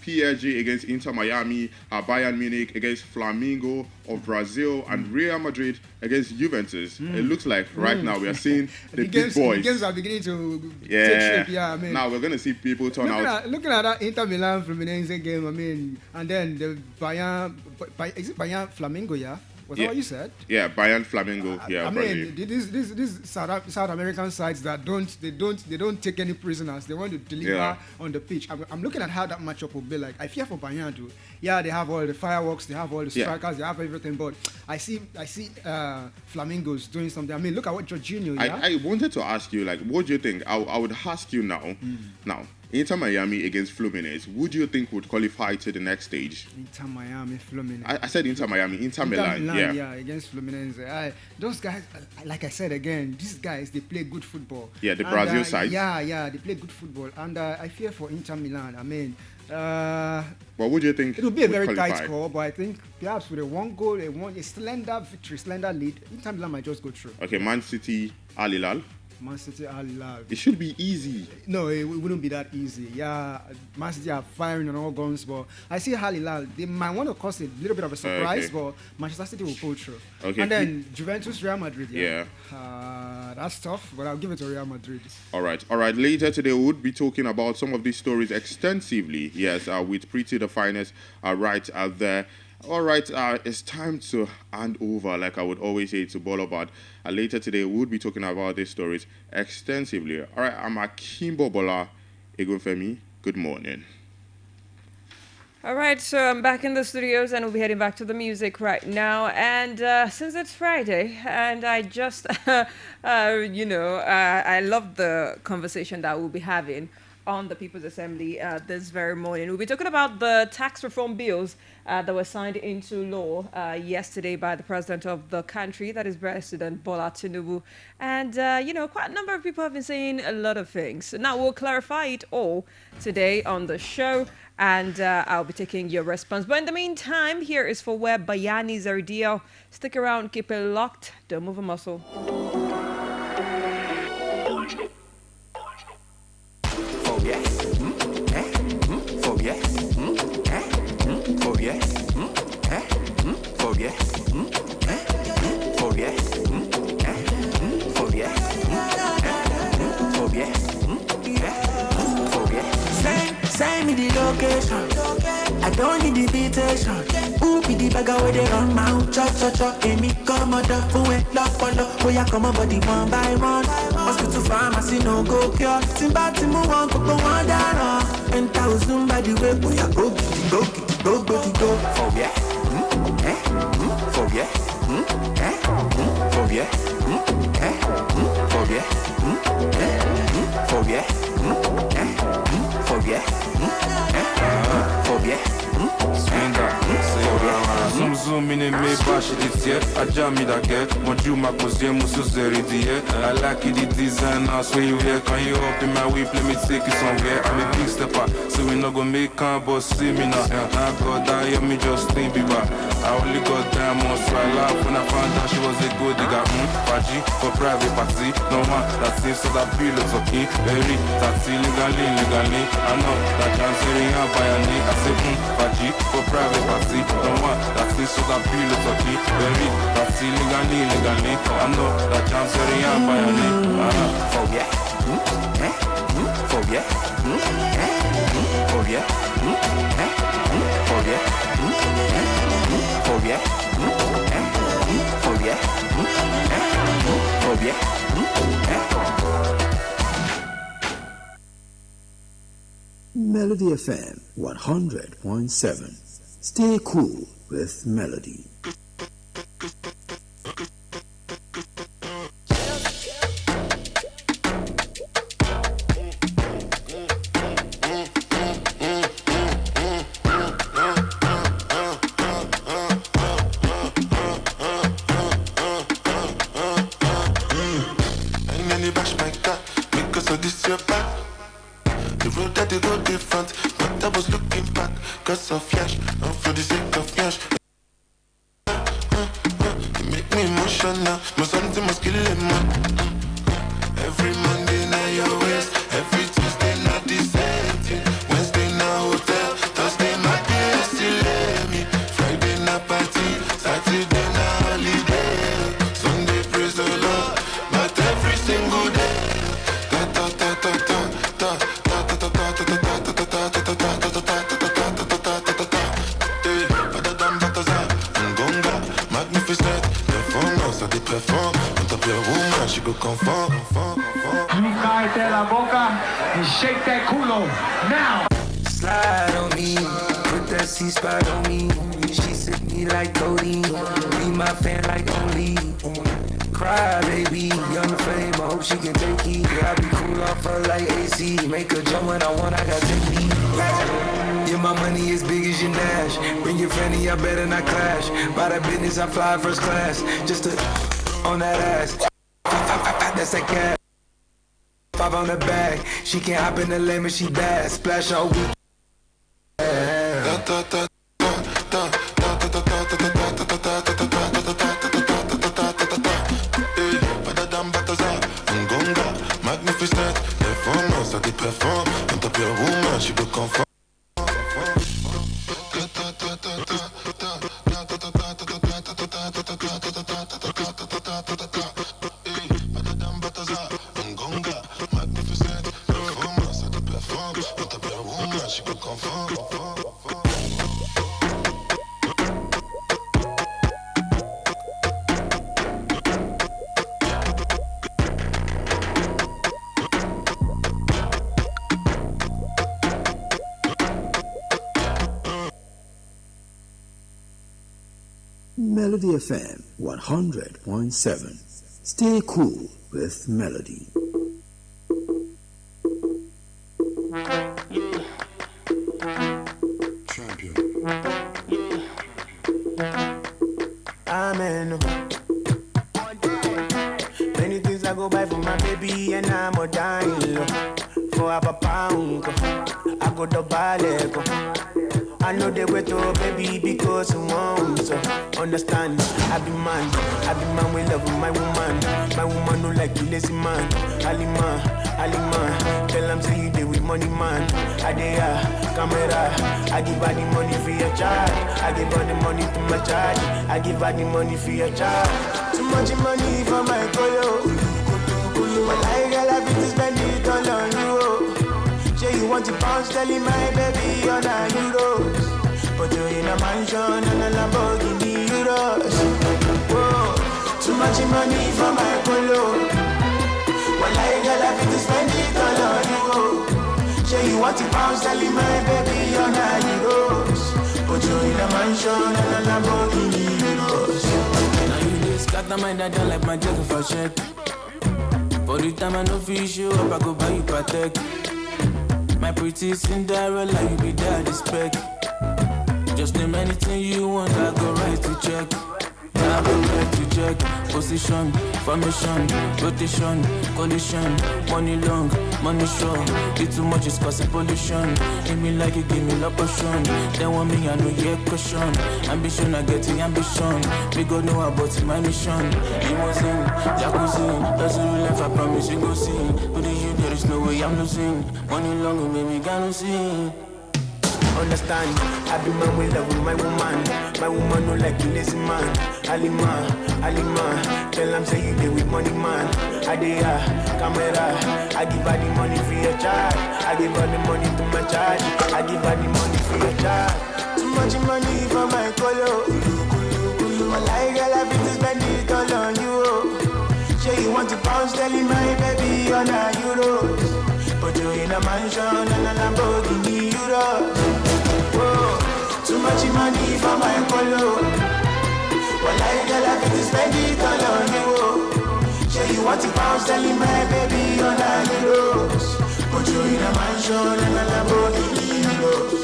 PSG against Inter Miami, Bayern Munich against Flamengo of Brazil, and Real Madrid against Juventus. It looks like right now we are seeing the big boys. The games are beginning to take shape. Yeah, I mean, now we're going to see people turn out. Looking at that Inter Milan Fluminense game, I mean, and then the Bayern Flamengo, yeah? Was that what you said? Yeah, Bayern Flamengo. Yeah, I mean, these South American sides that don't take any prisoners. They want to deliver on the pitch. I'm looking at how that matchup will be like. I fear for Bayern too. Yeah, they have all the fireworks, they have all the strikers, they have everything. But I see Flamingos doing something. I mean, look at what Jorginho. Yeah? I wanted to ask you, like, what do you think? I would ask you now. Now, Inter Miami against Fluminense, would you think would qualify to the next stage? Inter Miami, Fluminense. I said Inter Miami, Inter Milan. Yeah, against Fluminense. Those guys, like I said again, these guys, they play good football. Yeah, the Brazil side. Yeah, they play good football. And I fear for Inter Milan. I mean, what would you think? It will be a very tight score, but I think perhaps with a one goal, a slender victory, slender lead, Inter Milan might just go through. Okay, Man City, Al Hilal. Man City Al Hilal. It should be easy. No, it wouldn't be that easy. Yeah, Man City are firing on all guns, but I see Al Hilal. They might want to cause a little bit of a surprise, but Manchester City will pull through. Okay. And then Juventus, Real Madrid. Yeah. That's tough, but I'll give it to Real Madrid. All right. Later today, we would be talking about some of these stories extensively. Yes, with Pretty the Finest right out there. All right, it's time to hand over, like I would always say, to BOLABAD. Later today, we would be talking about these stories extensively. All right, I'm Akimbo Bola Egunfemi. Good morning. All right, so I'm back in the studios and we'll be heading back to the music right now. And since it's Friday, and I just, I love the conversation that we'll be having on the People's Assembly this very morning. We'll be talking about the tax reform bills that were signed into law yesterday by the president of the country, that is President Bola Tinubu. And, quite a number of people have been saying a lot of things. Now, we'll clarify it all today on the show, and I'll be taking your response. But in the meantime, here is for where Bayani Zardio. Stick around, keep it locked, don't move a muscle. Send me the location. I don't need the invitation. Who be the bagger where they run mouth? Cho. Amy come out of fue lock. Oh yeah, come on, body one by one. Hospital pharmacy no go cure. Timbati move on, go one down. 10,000 by the way. Oh yeah, go. Oh yeah. Oh yeah. Oh yeah. Zoom in me bash it here. I jam it again. What you make was there, Musu Zeridier. I like it, the design. I swear you here. Can you up in my whip? Let me take it somewhere. I'm a big stepper, so we not gonna make but see me now. I got that, yeah, me just think be back. I only got diamonds, so I laugh when I found out she was a good digger. Paji for private party. No one that seems so that bill is okay. Very taxi legally. I know that I'm saying I'm buying it. I say, Paji for private party. No one that seems so that bill is okay. Very taxi legally. I know that I'm saying I'm buying it. Oh yeah. Oh yeah. Oh yeah. Oh yeah. Oh yeah. Oh yeah. Oh yeah. Melody FM 100.7. Stay cool with Melody. Slide on me, put that C-spot on me. She sip me like codeine, be my fan like only. Cry baby, young fame, I hope she can take heat. I be cool off her like AC, make her jump when I want, I got technique. Yeah, my money is big as your Nash. Bring your friendly, I better not clash. By that business, I fly first class, just to on that ass. That's that cat. 5 on the bag, she can't hop in the lane, but she bad. Splash all week. Melody FM 100.7. Stay cool with Melody. Champion. Amen. Many things I go buy for my baby and I'm a dying low. For a pound, I go to Baleko. I know they wait to baby because you want so understand. I be man we love my woman. My woman no like you lazy man. Alima, tell them say you deal with money man. I dey camera, I give her the money for your charge. I give her the money to my charge. I give her the money for your charge. Too much money for my colo. Well, I girl I fit to spend it all on you. Say you want to pounds, telling my baby on a euros. Put you in a mansion and a Lamborghini euros. Whoa, too much money for my colo. Well, I got a fit to spend it all on you. Say you want to pounds, telling my baby on a euros. Put you in a mansion and a Lamborghini euros. Now you just got the mind, I don't like my jacket for check. For the time I know fish you up, I go buy you Patek. My pretty Cinderella, you be daddy spec. Just name anything you want, I go right to check. I go right to check. Position, formation, rotation, collision. Money long, money short. It's too much, it's causing pollution. Give me like you give me love potion. They want me, I know you caution. Ambition, I get the ambition. We go know about my mission. You was in, jacuzzi. That's the real life, I promise you go see. But you, there is no way I'm losing. Money long, maybe gonna see. Understand, I be man with love with my woman. My woman no like you lazy man. Alima, tell them say you deal with money man. I dey camera, I give her the money for your charge. I give her the money to my charge. I give her the money for your charge. Too much money for my colo. Well, I girl I fit to spend it all on you. Say you want to pounds, telling my baby on a euros. Put you in a mansion and a Lamborghini euros. Whoa, too much money for my colo. Well, I got a fit to spend it all on you. Say you want to pounds, telling my baby on a euros. Put you in a mansion and a Lamborghini euros.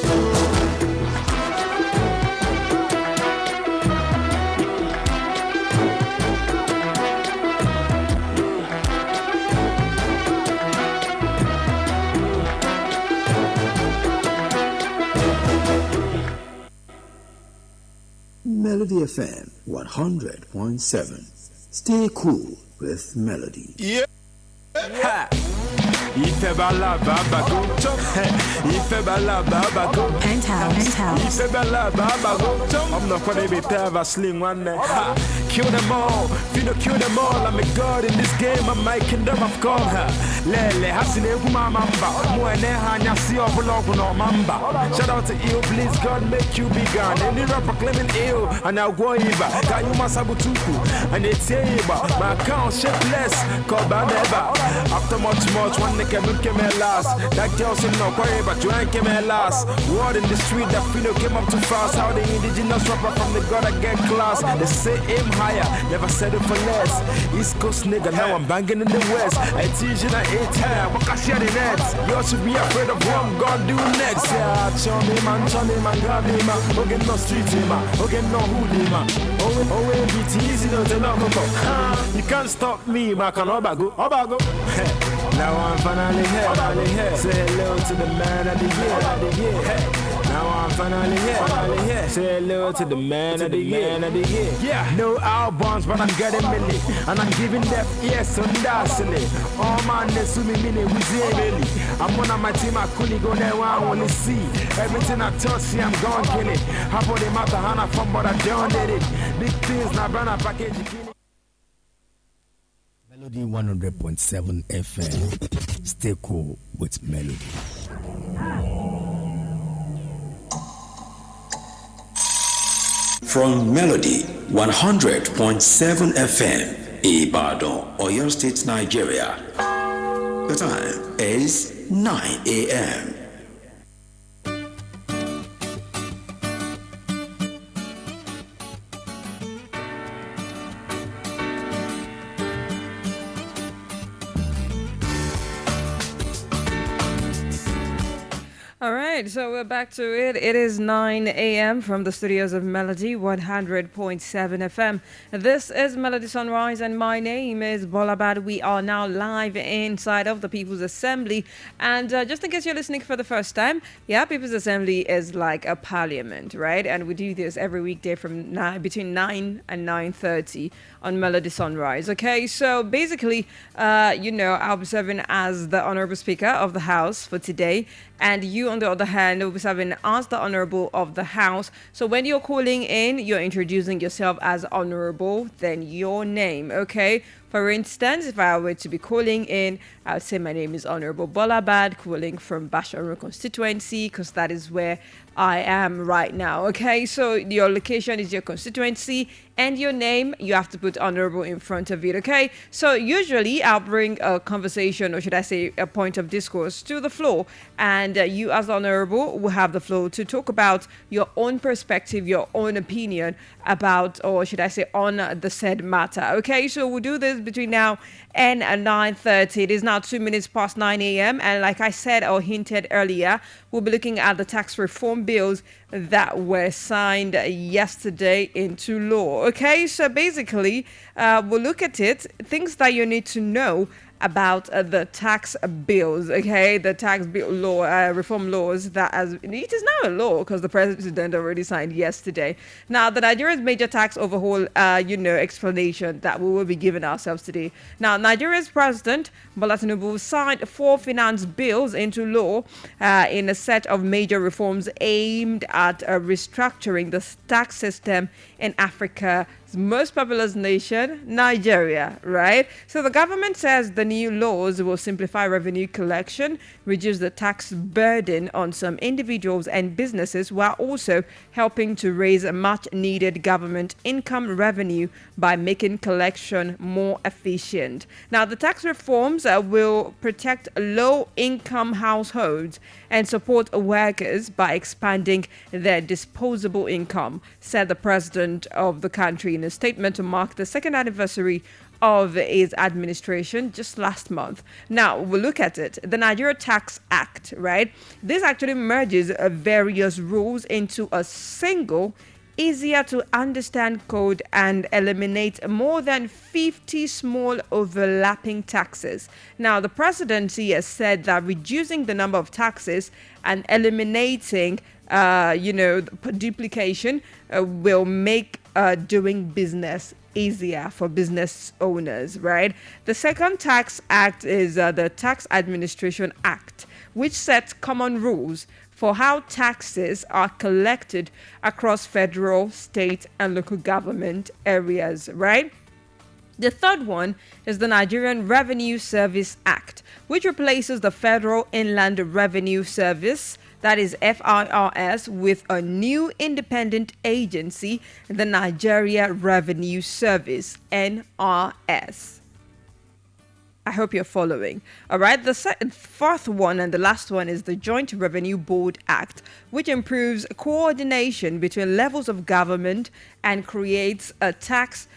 Melody FM 100.7. Stay cool with Melody. Yeah. Ha. Ife bala baba go. Ife bala baba go. Penthouse. Ife bala baba go. I'm not gonna be a sling one day. Kill them all. Finna kill them all. I'm a god in this game. I'm my kingdom of God. Lele hasine kuma mamba. Muene hanya si oblogo no mamba. Shout out to you, please God make you big gun. Any rapper claiming ill and I go iba. Can you masabutuku and it's iba. My account shapeless. Koba never. After much one nigga make me last. That girl said no worry but you ain't came last. Word in the street that Philo came up too fast. How the indigenous rapper from the God I get class. They say aim higher, never settle for less. East Coast nigga, now I'm banging in the West. I teach you that 8 time, but I share the nets. You should be afraid of what I'm gonna do next. Yeah, Johnny man, God man. Okay, no street man. Okay, no hoodie man. Oh, it's easy to tell them. You can't stop me, man. Can Obago. Now I'm finally here. Say hello to the man of the year. Now I'm finally here. Say hello to the man of the year. Yeah, no albums, but I'm getting milli. And I'm giving deaf ears to Dasile. All man, they sue me with Zebeli. I'm one of my team, I couldn't go there where I want to see. Everything I touch, see, I'm gonna kill it. How about the matter, Hannah from, but I done did it. Big things, now burn a package. Melody 100.7 FM. Stay cool with Melody. From Melody 100.7 FM, Ibadan, Oyo State, Nigeria. The time is 9 a.m. right, so we're back to it. It is 9 a.m. from the studios of Melody 100.7 FM. This is Melody Sunrise, and my name is BOLABAD. We are now live inside of the People's Assembly. And just in case you're listening for the first time, yeah, People's Assembly is like a parliament, right? And we do this every weekday from between 9 and 9:30 on Melody Sunrise. Okay, so basically, I'll be serving as the Honorable Speaker of the House for today. And you, on the other hand, will be serving as the Honorable of the House. So when you're calling in, you're introducing yourself as Honorable, then your name, okay? For instance, if I were to be calling in, I would say my name is Honorable BOLABAD, calling from Basharu constituency, because that is where I am right now, okay? So your location is your constituency, and your name, you have to put Honorable in front of it, okay? So usually I'll bring a conversation, or should I say a point of discourse, to the floor, and you as Honorable will have the floor to talk about your own perspective, your own opinion about, or should I say on the said matter, okay? So we'll do this between now and 9:30. It is now 2 minutes past 9 a.m. And like I said or hinted earlier, we'll be looking at the tax reform bills that were signed yesterday into law. Okay, so basically, we'll look at it, things that you need to know about the tax bills, okay, the tax bill law, reform laws that it is now a law because the president already signed yesterday. Now, the Nigeria's major tax overhaul, explanation that we will be giving ourselves today. Now, Nigeria's president, Bola Tinubu, signed 4 finance bills into law in a set of major reforms aimed at restructuring the tax system in Africa's most populous nation, Nigeria, right? So the government says the new laws will simplify revenue collection, reduce the tax burden on some individuals and businesses, while also helping to raise much needed government income revenue by making collection more efficient. Now, the tax reforms will protect low-income households and support workers by expanding their disposable income, said the president of the country in a statement to mark the second anniversary of his administration just last month. Now, we'll look at it. The Nigeria Tax Act, right? This actually merges various rules into a single, easier to understand code and eliminate more than 50 small overlapping taxes. Now, the presidency has said that reducing the number of taxes and eliminating duplication will make doing business easier for business owners, right? The second tax act is the Tax Administration Act, which sets common rules for how taxes are collected across federal, state, and local government areas, right? The third one is the Nigerian Revenue Service Act, which replaces the Federal Inland Revenue Service, that is FIRS, with a new independent agency, the Nigeria Revenue Service, NRS. I hope you're following. All right. The fourth one and the last one is the Joint Revenue Board Act, which improves coordination between levels of government and creates a tax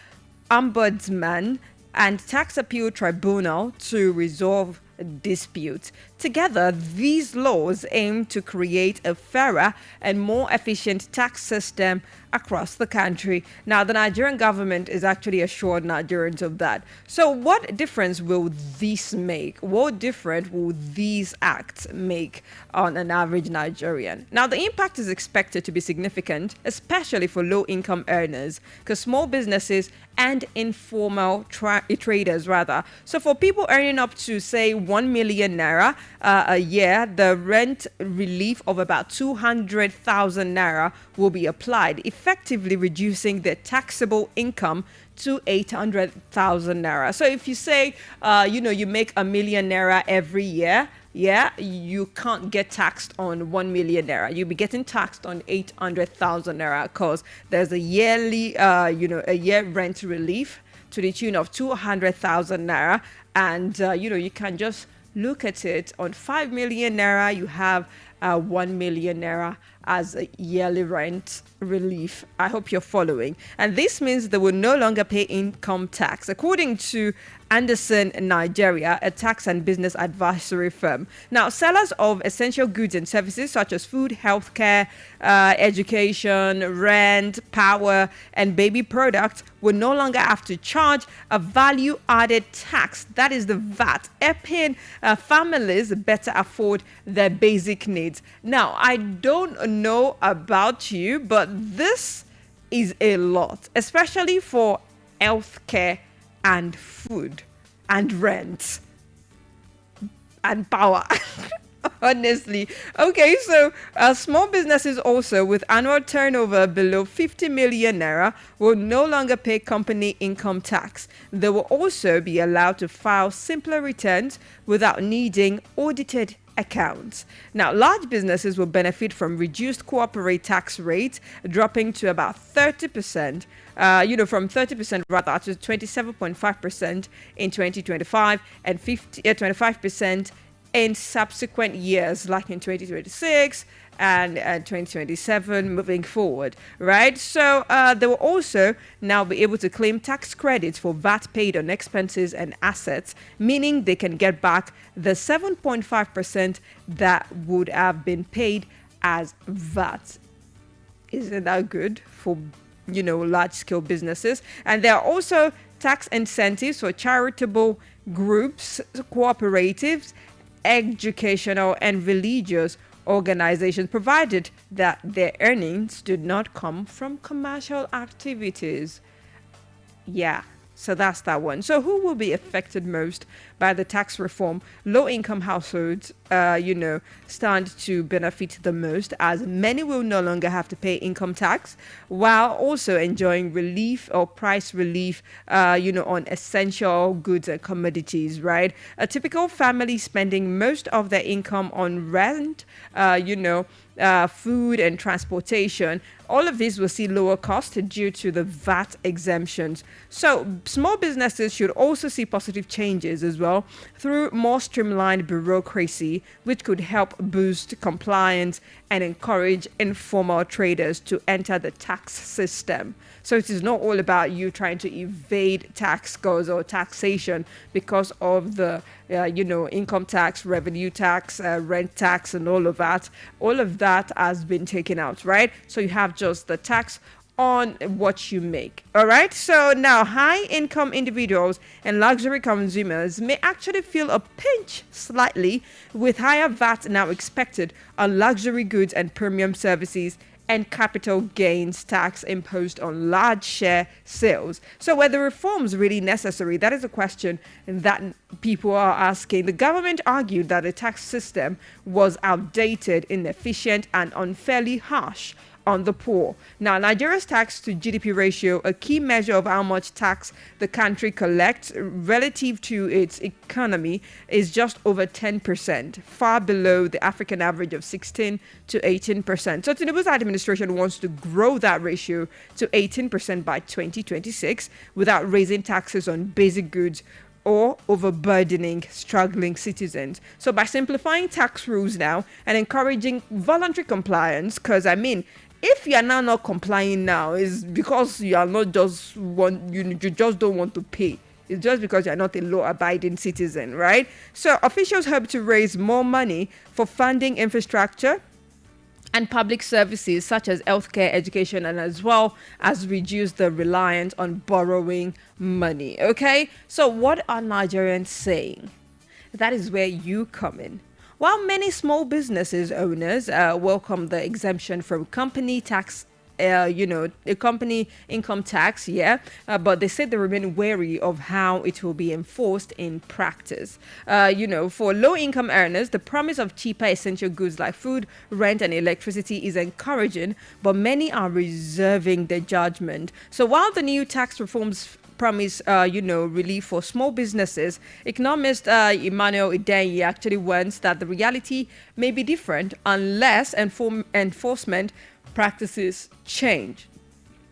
ombudsman and tax appeal tribunal to resolve disputes. Together, these laws aim to create a fairer and more efficient tax system across the country. Now, the Nigerian government is actually assured Nigerians of that. So what difference will this make? What difference will these acts make on an average Nigerian? Now, the impact is expected to be significant, especially for low-income earners, because small businesses and informal traders, rather. So for people earning up to, say, 1 million naira a year, the rent relief of about 200,000 naira will be applied, effectively reducing their taxable income to 800,000 naira. So if you say, you make 1 million naira every year, you can't get taxed on 1 million naira. You'll be getting taxed on 800,000 naira because there's a yearly, a year rent relief to the tune of 200,000 naira. And, you can just look at it on 5 million naira, you have 1 million naira as a yearly rent relief. I hope you're following. And this means they will no longer pay income tax. According to Anderson Nigeria, a tax and business advisory firm. Now, sellers of essential goods and services such as food, healthcare, education, rent, power, and baby products will no longer have to charge a value-added tax. That is the VAT, helping families better afford their basic needs. Now, I don't know about you, but this is a lot, especially for healthcare and food and rent and power. Honestly. Okay, so small businesses also with annual turnover below 50 million naira will no longer pay company income tax. They will also be allowed to file simpler returns without needing audited accounts. Now, large businesses will benefit from reduced corporate tax rates, dropping to about 30%, from 30% rather to 27.5% in 2025 and 25% in subsequent years, like in 2026 and 2027 moving forward, right? So they will also now be able to claim tax credits for VAT paid on expenses and assets, meaning they can get back the 7.5% that would have been paid as VAT. Isn't that good for, large-scale businesses? And there are also tax incentives for charitable groups, cooperatives, educational and religious organizations, provided that their earnings do not come from commercial activities. Yeah, so that's that one. So who will be affected most by the tax reform? Low-income households, stand to benefit the most, as many will no longer have to pay income tax, while also enjoying relief or price relief, on essential goods and commodities, right? A typical family spending most of their income on rent, food and transportation, all of these will see lower cost due to the VAT exemptions. So small businesses should also see positive changes as well through more streamlined bureaucracy, which could help boost compliance and encourage informal traders to enter the tax system. So it is not all about you trying to evade tax goals or taxation because of the, income tax, revenue tax, rent tax, and all of that. All of that has been taken out, right? So you have just the tax on what you make. All right. So now high income individuals and luxury consumers may actually feel a pinch slightly, with higher VAT now expected on luxury goods and premium services and capital gains tax imposed on large share sales. So were the reforms really necessary? That is a question that people are asking. The government argued that the tax system was outdated, inefficient, and unfairly harsh on the poor. Now, Nigeria's tax to GDP ratio, a key measure of how much tax the country collects relative to its economy, is just over 10%, far below the African average of 16 to 18%. So Tinubu's administration wants to grow that ratio to 18% by 2026 without raising taxes on basic goods or overburdening struggling citizens. So by simplifying tax rules now and encouraging voluntary compliance, because if you are now not complying now, is because you are not just you just don't want to pay. It's just because you're not a law-abiding citizen, right? So officials hope to raise more money for funding infrastructure and public services such as healthcare, education, and as well as reduce the reliance on borrowing money. Okay, so what are Nigerians saying? That is where you come in. While many small businesses owners welcome the exemption from company tax, a company income tax, but they said they remain wary of how it will be enforced in practice. For low-income earners, the promise of cheaper essential goods like food, rent, and electricity is encouraging, but many are reserving their judgment. So while the new tax reforms promise, relief for small businesses, economist Emmanuel Idenyi actually warns that the reality may be different unless enforcement practices change.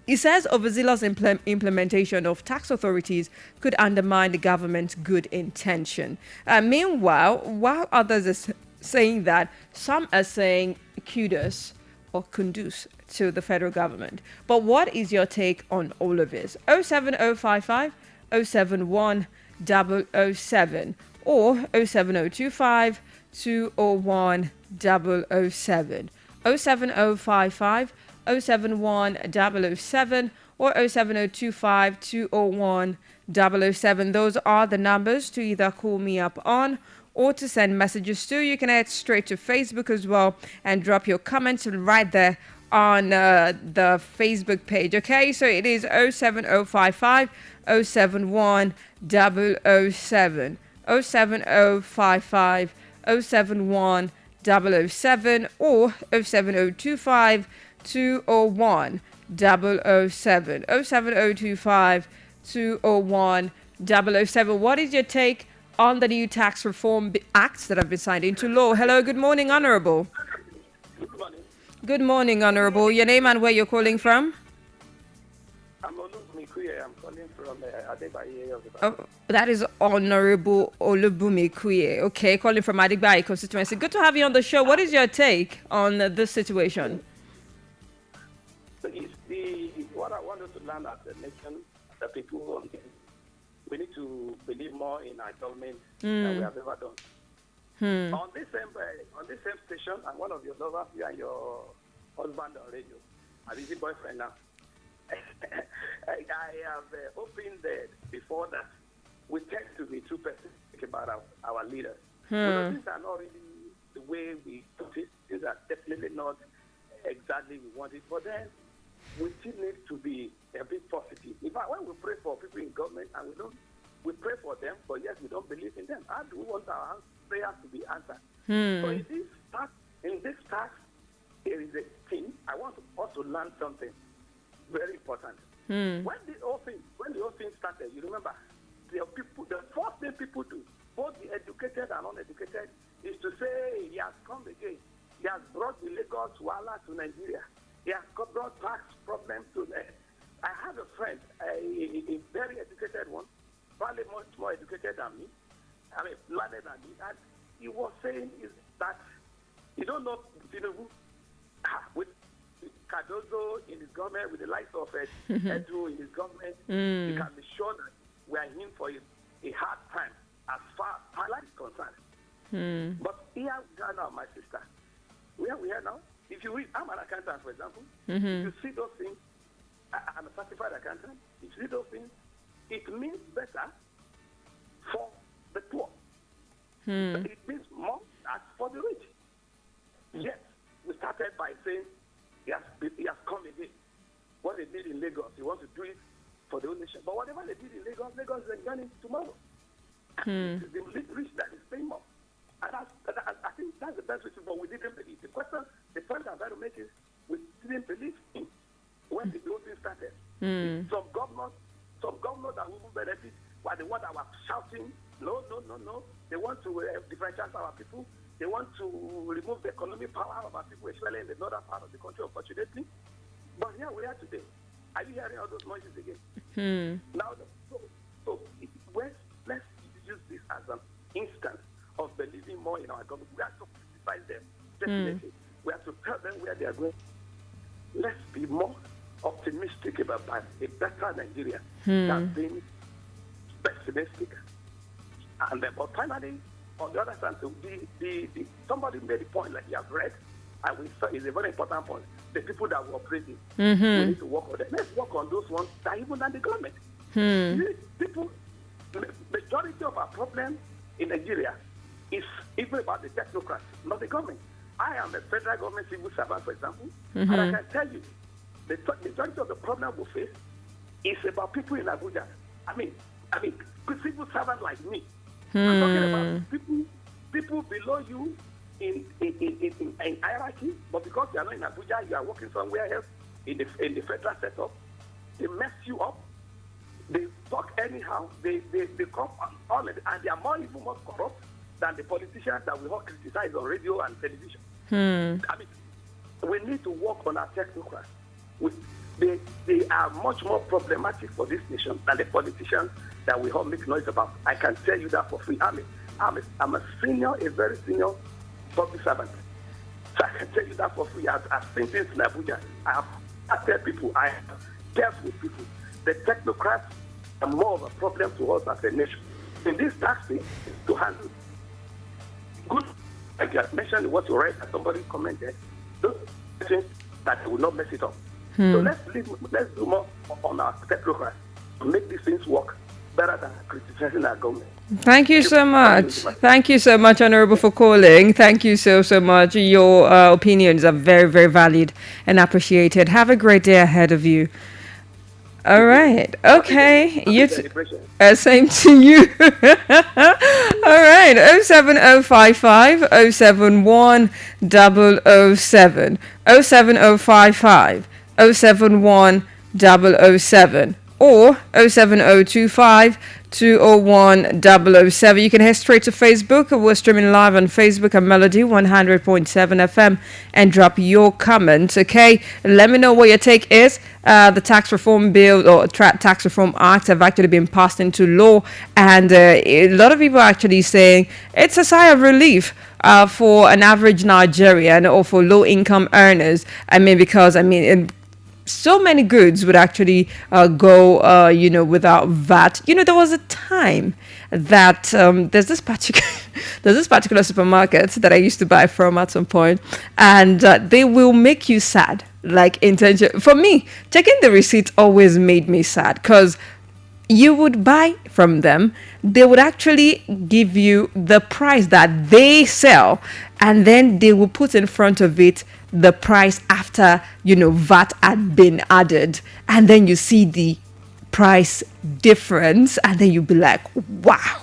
He says overzealous implementation of tax authorities could undermine the government's good intention. Meanwhile, while others are saying that, some are saying kudos. or conduce to the federal government. But what is your take on all of this? 07055 071 007 or 07025 201 007. 07055 071 007 or 07025 201 007. Those are the numbers to either call me up on or to send messages to. You can head straight to Facebook as well and drop your comments right there on the Facebook page. Okay, so it is 07055 071 007. 07055 071 007 or 07025 201 007. 07025 201 007. What is your take on the new tax reform acts that have been signed into law? Hello, good morning, Honorable. Good morning. Good morning, Honorable. Your name and where you're calling from? I'm Olubumikuye. I'm calling from Adebaye. Oh, that is Honorable Olubumikuye. Okay, calling from Adebaye constituency. Good to have you on the show. What is your take on this situation? What I wanted to learn as a nation, the people, we need to believe more in our government than we have ever done. On this same station, I'm one of your lovers, you and your husband on radio, a busy boyfriend now. I have opened before that we tend to be too pessimistic about our leaders. But things are not really the way we put it. These are definitely not exactly we want it. But then we still need to be a bit positive. In fact, when we pray for people in government and we pray for them, but yet we don't believe in them. How do we want our prayers to be answered? So in this task, there is a thing. I want us to learn something very important. When the whole thing started, you remember, the first thing people do, both the educated and uneducated, is to say he has come again. He has brought the Lagos Wala to Nigeria. He has brought tax problems to them. I have a friend, a very educated one, probably much more educated than me, learned than me, and he was saying is that you don't know, with Cardozo in his government, with the likes of Edu in his government, you can be sure that we are in for a hard time as far as Thailand is concerned. But here we are now, my sister. Where we are now, if you read, I'm an accountant, for example, if you see those things, I'm a certified accountant, if you see those things, it means better for the poor. It means more as for the rich. Yes, we started by saying he has come again. What they did in Lagos, he wants to do it for the whole nation. But whatever they did in Lagos, Lagos is enjoying tomorrow. It's the rich that is paying more. And I think that's the best reason, but we didn't believe. The point I'm trying to make is we didn't believe him when the whole thing started. Some governors that will benefit were the ones that were shouting, no. They want to differentiate our people. They want to remove the economic power of our people, especially in the northern part of the country, unfortunately. But here we are today. Are you hearing all those noises again? Now, let's use this as an instance of believing more in our government. We have to criticize them, definitely. We have to tell them where they are going. Let's be more optimistic about a better Nigeria than being pessimistic. And then, but finally, on the other hand, somebody made a point like you have read, and we saw it's a very important point. The people that were operating, we need to work on them. Let's work on those ones that even than the government. People, the majority of our problems in Nigeria is even about the technocrats, not the government. I am a federal government civil servant, for example, and I can tell you, the majority of the problem we face is about people in Abuja. I mean, civil servants like me. I'm talking about people below you in hierarchy, but because you are not in Abuja, you are working somewhere else in the federal setup. They mess you up. They talk anyhow. They come on, and they are even more corrupt than the politicians that we all criticize on radio and television. I mean, we need to work on our technocrats. They are much more problematic for this nation than the politicians that we all make noise about. I can tell you that for free. I'm a senior, a very senior public servant. So I can tell you that for free. I've seen things in Abuja. I tell people, I have dealt with people. The technocrats are more of a problem to us as a nation. In this tax thing, to handle good, like you had mentioned what you read, that somebody commented, those things that will not mess it up. So let's do more on our technocrats to make these things work better than criticizing our government. Thank you so much. Thank you so much, Honorable, for calling. Thank you so much. Your opinions are very, very valid and appreciated. Have a great day ahead of you. All right. Okay. Same to you. All right. 07055 071 007. 07055 071 007 or 07025 201 007. You can head straight to Facebook. We're streaming live on Facebook at Melody 100.7 FM and drop your comments, okay? Let me know what your take is. The tax reform bill or tax reform act have actually been passed into law, and a lot of people are actually saying it's a sigh of relief for an average Nigerian or for low-income earners. Because so many goods would actually go, without VAT. There was a time that there's this particular supermarket that I used to buy from at some point, and they will make you sad. For me, checking the receipt always made me sad, because you would buy from them, they would actually give you the price that they sell, and then they will put in front of it the price after VAT had been added, and then you see the price difference, and then you'll be like, wow.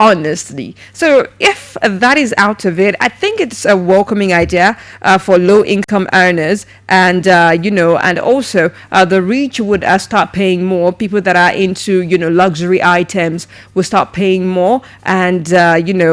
Honestly. So if that is out of it, I think it's a welcoming idea for low-income earners, and and also the rich would start paying more. People that are into luxury items will start paying more, and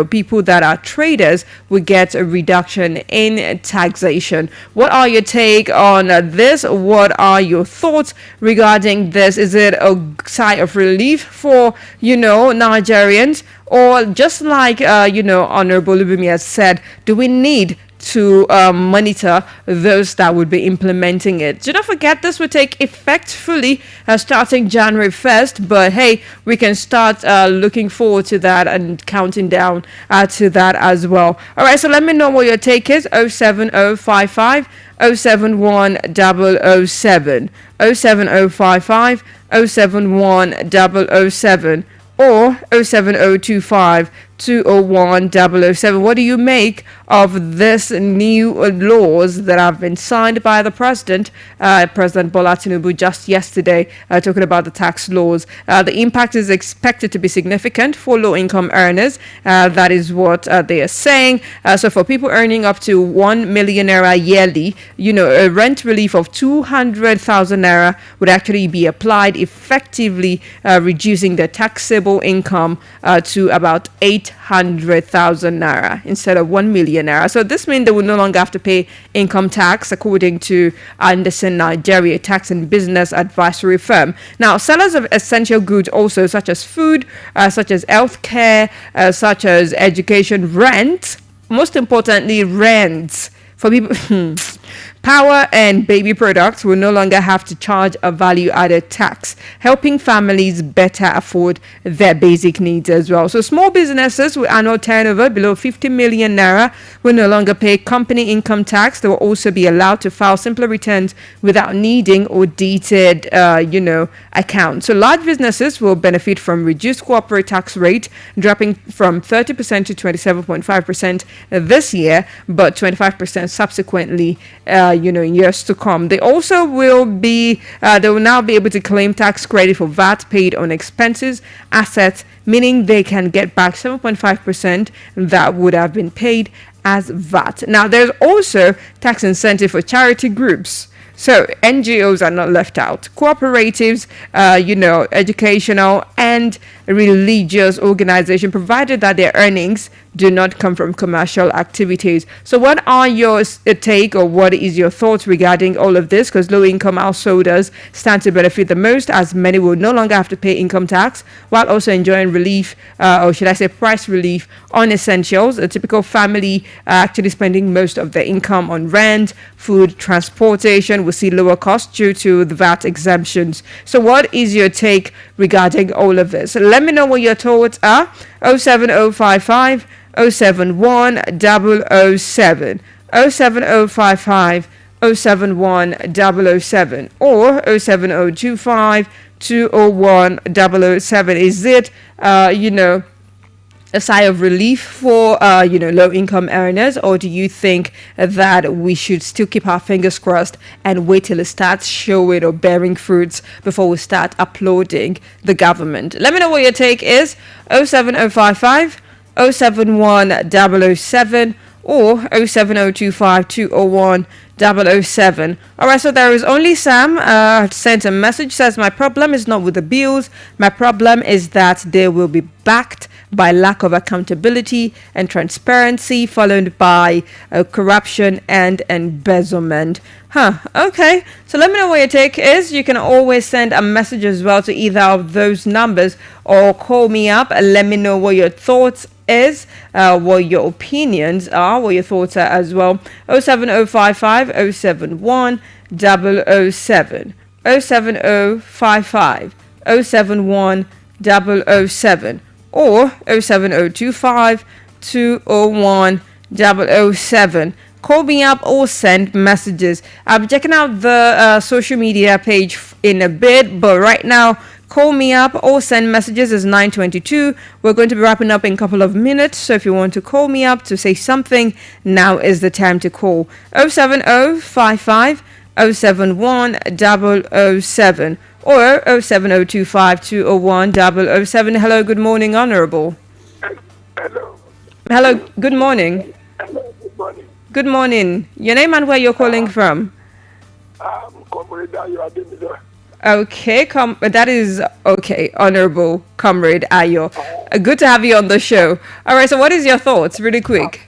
people that are traders will get a reduction in taxation. What are your take on this? What are your thoughts regarding this? Is it a sigh of relief for Nigerians? Or just like, Honorable Lubumi has said, do we need to monitor those that would be implementing it? Do not forget, this will take effect fully starting January 1st. But hey, we can start looking forward to that and counting down to that as well. All right, so let me know what your take is. 07055 071 007. 07055 071 007. Or 07025 201 007. What do you make of this new laws that have been signed by the president, President Bola Tinubu, just yesterday, talking about the tax laws? The impact is expected to be significant for low-income earners. That is what they are saying. So for people earning up to 1 million naira yearly, a rent relief of 200,000 naira would actually be applied, effectively reducing the taxable income to about 800,000 naira instead of 1 million naira. So this means they will no longer have to pay income tax, according to Anderson Nigeria tax and business advisory firm. Now, sellers of essential goods also, such as food, such as healthcare, such as education, rent, most importantly, rent for people. Power and baby products will no longer have to charge a value-added tax, helping families better afford their basic needs as well. So small businesses with annual turnover below 50 million naira will no longer pay company income tax. They will also be allowed to file simpler returns without needing audited, accounts. So large businesses will benefit from reduced corporate tax rate, dropping from 30% to 27.5% this year, but 25% subsequently. In years to come. They also will now be able to claim tax credit for VAT paid on expenses, assets, meaning they can get back 7.5% that would have been paid as VAT. Now, there's also tax incentive for charity groups. So NGOs are not left out. Cooperatives, educational and religious organization, provided that their earnings do not come from commercial activities. So what are your take, or what is your thoughts regarding all of this? Because low-income householders stand to benefit the most, as many will no longer have to pay income tax while also enjoying relief, or should I say price relief on essentials. A typical family actually spending most of their income on rent, food, transportation will see lower costs due to the VAT exemptions. So what is your take regarding all of this? Let me know what your thoughts are. 07055 071 007, 07055 071 007, or 07025 201 007. Is it a sigh of relief for low income earners, or do you think that we should still keep our fingers crossed and wait till it starts showing or bearing fruits before we start applauding the government? Let me know what your take is. 07055 071 007, or 07025 201 007. All right, so there is only Sam sent a message, says my problem is not with the bills, my problem is that they will be backed by lack of accountability and transparency, followed by corruption and embezzlement. Okay, so let me know what your take is. You can always send a message as well to either of those numbers, or call me up and let me know what your thoughts is, what your opinions are, what your thoughts are as well. 07055 071 007, 07055 071 007, or 07025 201 007. Call me up or send messages. I'll be checking out the social media page in a bit, but right now, call me up or send messages. Is 9:22. We're going to be wrapping up in a couple of minutes, so if you want to call me up to say something, now is the time to call. 07055 071 007, or 07025 201 007. Hello, good morning, Honorable. Hello, good morning. Good morning. Your name and where you're calling from? Okay, that is okay, Honorable Comrade Ayo. Good to have you on the show. All right, so what is your thoughts, really quick?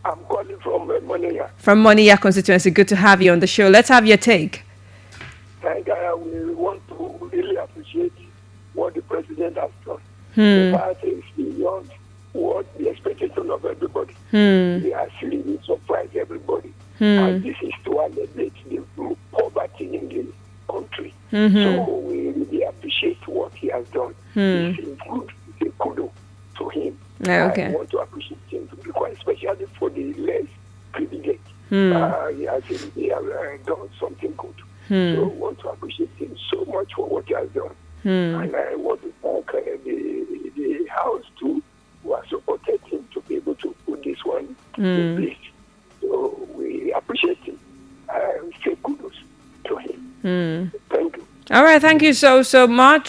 I'm calling from Moniya. From Moniya constituency. Good to have you on the show. Let's have your take. We want to really appreciate what the president has done. The fact is beyond what the expectation of everybody. They actually surprise everybody. And this is to alleviate the poverty in the country. So we really appreciate what he has done. It's good. It's a kudo to him. Okay. I want to appreciate him, because especially for the less privileged. He has done something good. So I want to appreciate him so much for what he has done. And I want to thank the House too, who has supported him to be able to put this one in place. So we appreciate him. And say kudos to him. Thank you. All right, thank you so much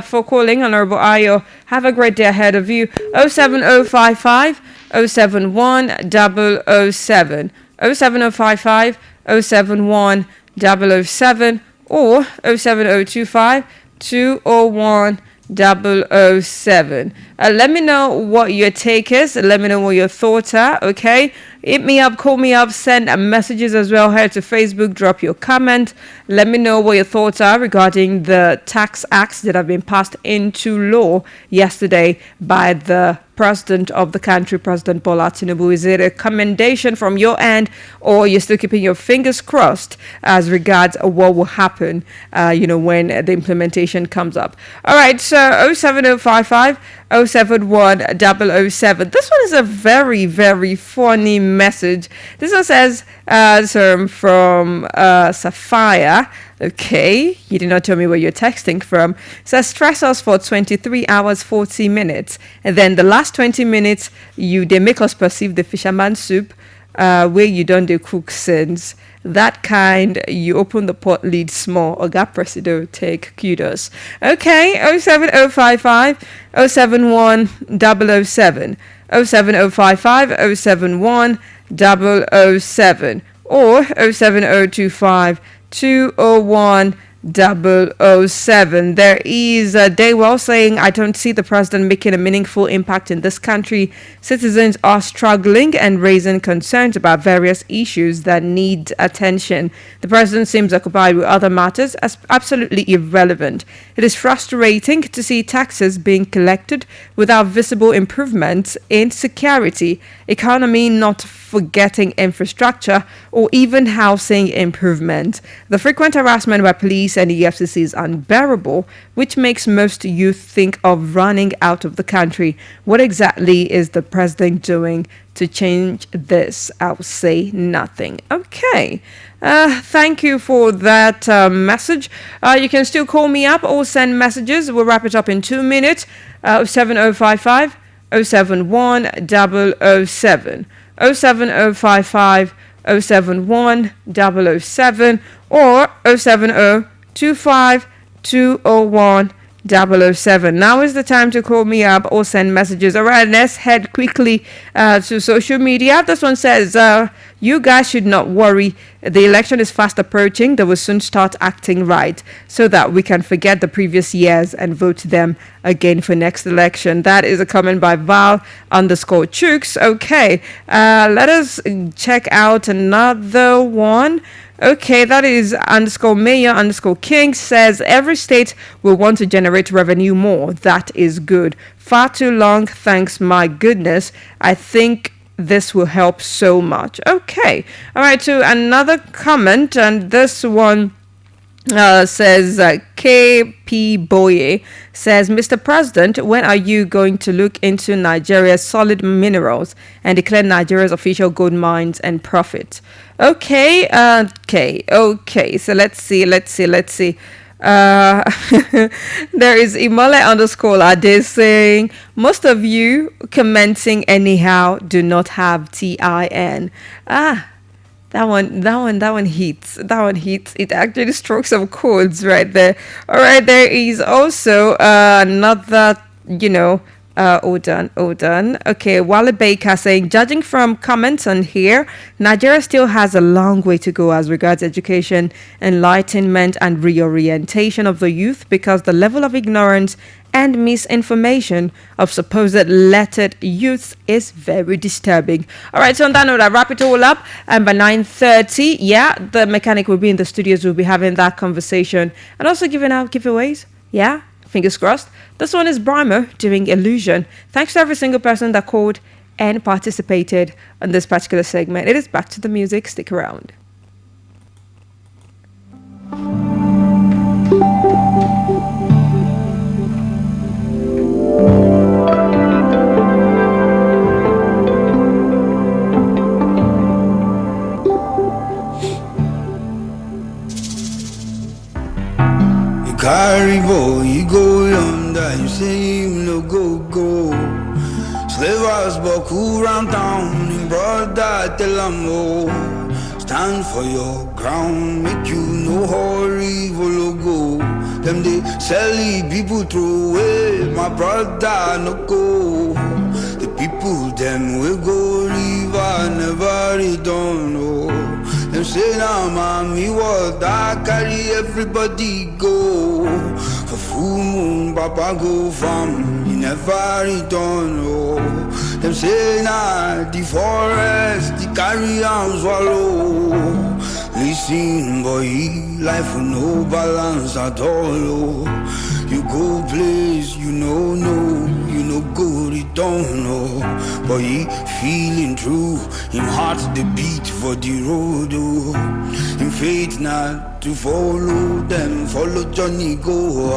for calling, Honorable Ayo. Have a great day ahead of you. 07055 071 007, 07055 071 007, or 07025 201 007. Let me know what your take is. Let me know what your thoughts are. Okay, hit me up, call me up, send messages as well. Head to Facebook, drop your comment. Let me know what your thoughts are regarding the tax acts that have been passed into law yesterday by the president of the country, President Bola Tinubu. Is it a commendation from your end, or you're still keeping your fingers crossed as regards what will happen, when the implementation comes up? All right, so 07055 071 007. This one is a very, very funny message. This one says, from Sapphire. Okay, you did not tell me where you're texting from. It says, stress us for 23 hours, 40 minutes. And then the last 20 minutes, they make us perceive the fisherman soup, where you don't do cook since. That kind, you open the pot lid small. Oga Presido, take kudos. Okay, 07055 071 007, 07055 071 007, or 07025 201 007. There is Daywell saying, I don't see the president making a meaningful impact in this country. Citizens are struggling and raising concerns about various issues that need attention. The president seems occupied with other matters as absolutely irrelevant. It is frustrating to see taxes being collected without visible improvements in security, economy, not forgetting infrastructure, or even housing improvement. The frequent harassment by police and the EFCC is unbearable, which makes most youth think of running out of the country. What exactly is the president doing to change this? I'll say nothing. Okay. Thank you for that message. You can still call me up or send messages. We'll wrap it up in 2 minutes. 7055 071 007. 07055 071 007 or 07025 201 007. Now is the time to call me up or send messages. All right, let's head quickly to social media. This one says, you guys should not worry. The election is fast approaching. They will soon start acting right so that we can forget the previous years and vote them again for next election. That is a comment by Val_Chooks. Okay, let us check out another one. Okay, that is _Mayor_King says every state will want to generate revenue more. That is good. Far too long, thanks my goodness. I think this will help so much. Okay, all right, to another comment, and this one says KP Boye says, Mr. President, when are you going to look into Nigeria's solid minerals and declare Nigeria's official gold mines and profit? Okay. So let's see. There is Imole_Ade saying, most of you commenting anyhow do not have TIN. That one hits. It actually strokes some chords right there. All right, there is also another, all done. Okay, Wale Baker saying, judging from comments on here, Nigeria still has a long way to go as regards education, enlightenment, and reorientation of the youth because the level of ignorance and misinformation of supposed lettered youths is very disturbing. All right, so on that note, I wrap it all up. And by 9:30, the mechanic will be in the studios. We'll be having that conversation and also giving out giveaways. Yeah, fingers crossed. This one is Brimo doing Illusion. Thanks to every single person that called and participated on this particular segment. It is back to the music. Stick around. Carry boy, you go yonder, you say him no go. Slavers buckle round town, in brother tell them oh. Stand for your ground, make you no hurry, follow go. Them they sell people throw away, my brother no go. The people them will go river, never return, oh. Them say now, mommy, what I carry everybody go. For full moon, Papa go from, he never return, oh. Them say now, the forest, the carry and swallow. Listen, boy, life with no balance at all, oh. You go place, you know, you know go return, oh. But he feeling true, him heart the beat for the road, oh. Him faith not to follow them, follow Johnny go,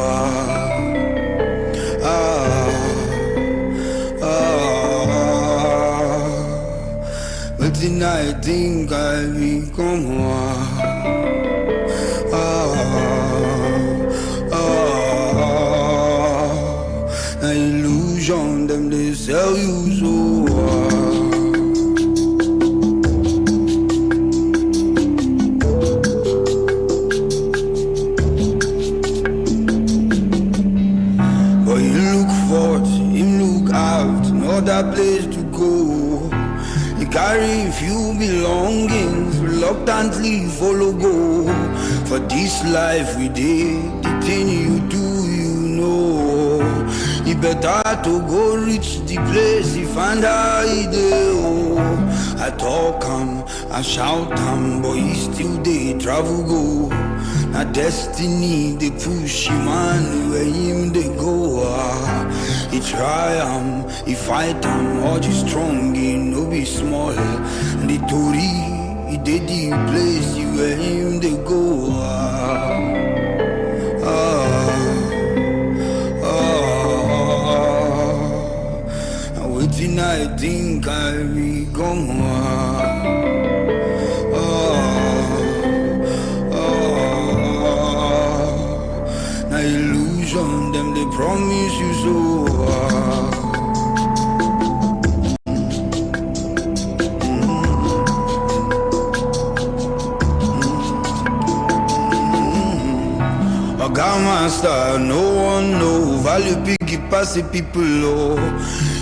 But then I think I become illusion, them they sell you so But you look forward, him look out, no other place to go. He carry few belongings, reluctantly follow go. For this life we did, the thing you do, you know. You better to go reach the place you find out he do. I talk him, I shout him, but he still dey travel go. Now destiny they push him on where him they go. He try him, he fight him, all you strong, he no be small. And the Tory, he did the place you where him they go. Waiting, I think I be gone. Now illusion, them they promise you so. Master, no one know value big pass the people low.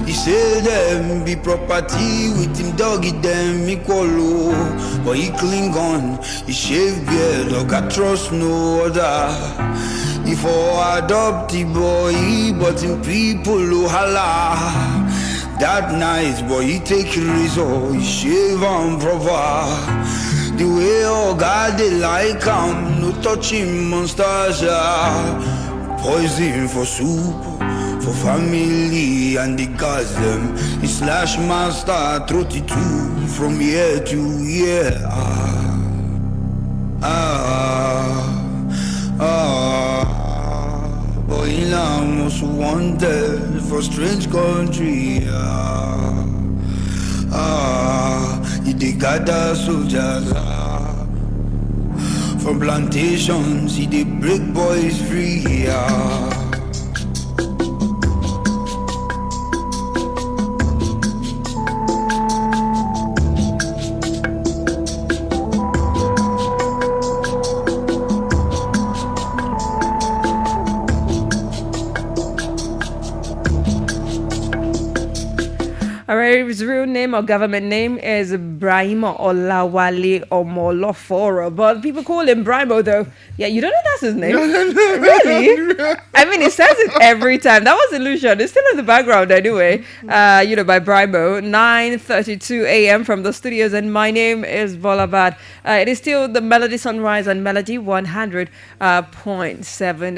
He say them be property with him doggy them equal low. But he cling on, he shave beard, dog I trust no other. If I adopt the boy, but him people low holla. That night boy he take razor, he shave and proper. The way oh God they like him, no touching monsters. Poison for soup, for family and the gods them. He slash master 32 from year to year. Boy now most wanted for strange country. He dey gather soldiers from plantations, he dey break boys free. Alright, his real name or government name is Brahima Olawale Omoloforo, but people call him Brimo though. Yeah, you don't know that's his name? Really? I mean, it says it every time. That was illusion. It's still in the background anyway. By Brimo. 9:32 a.m. from the studios, and my name is BOLABAD. It is still the Melody Sunrise and Melody 100.7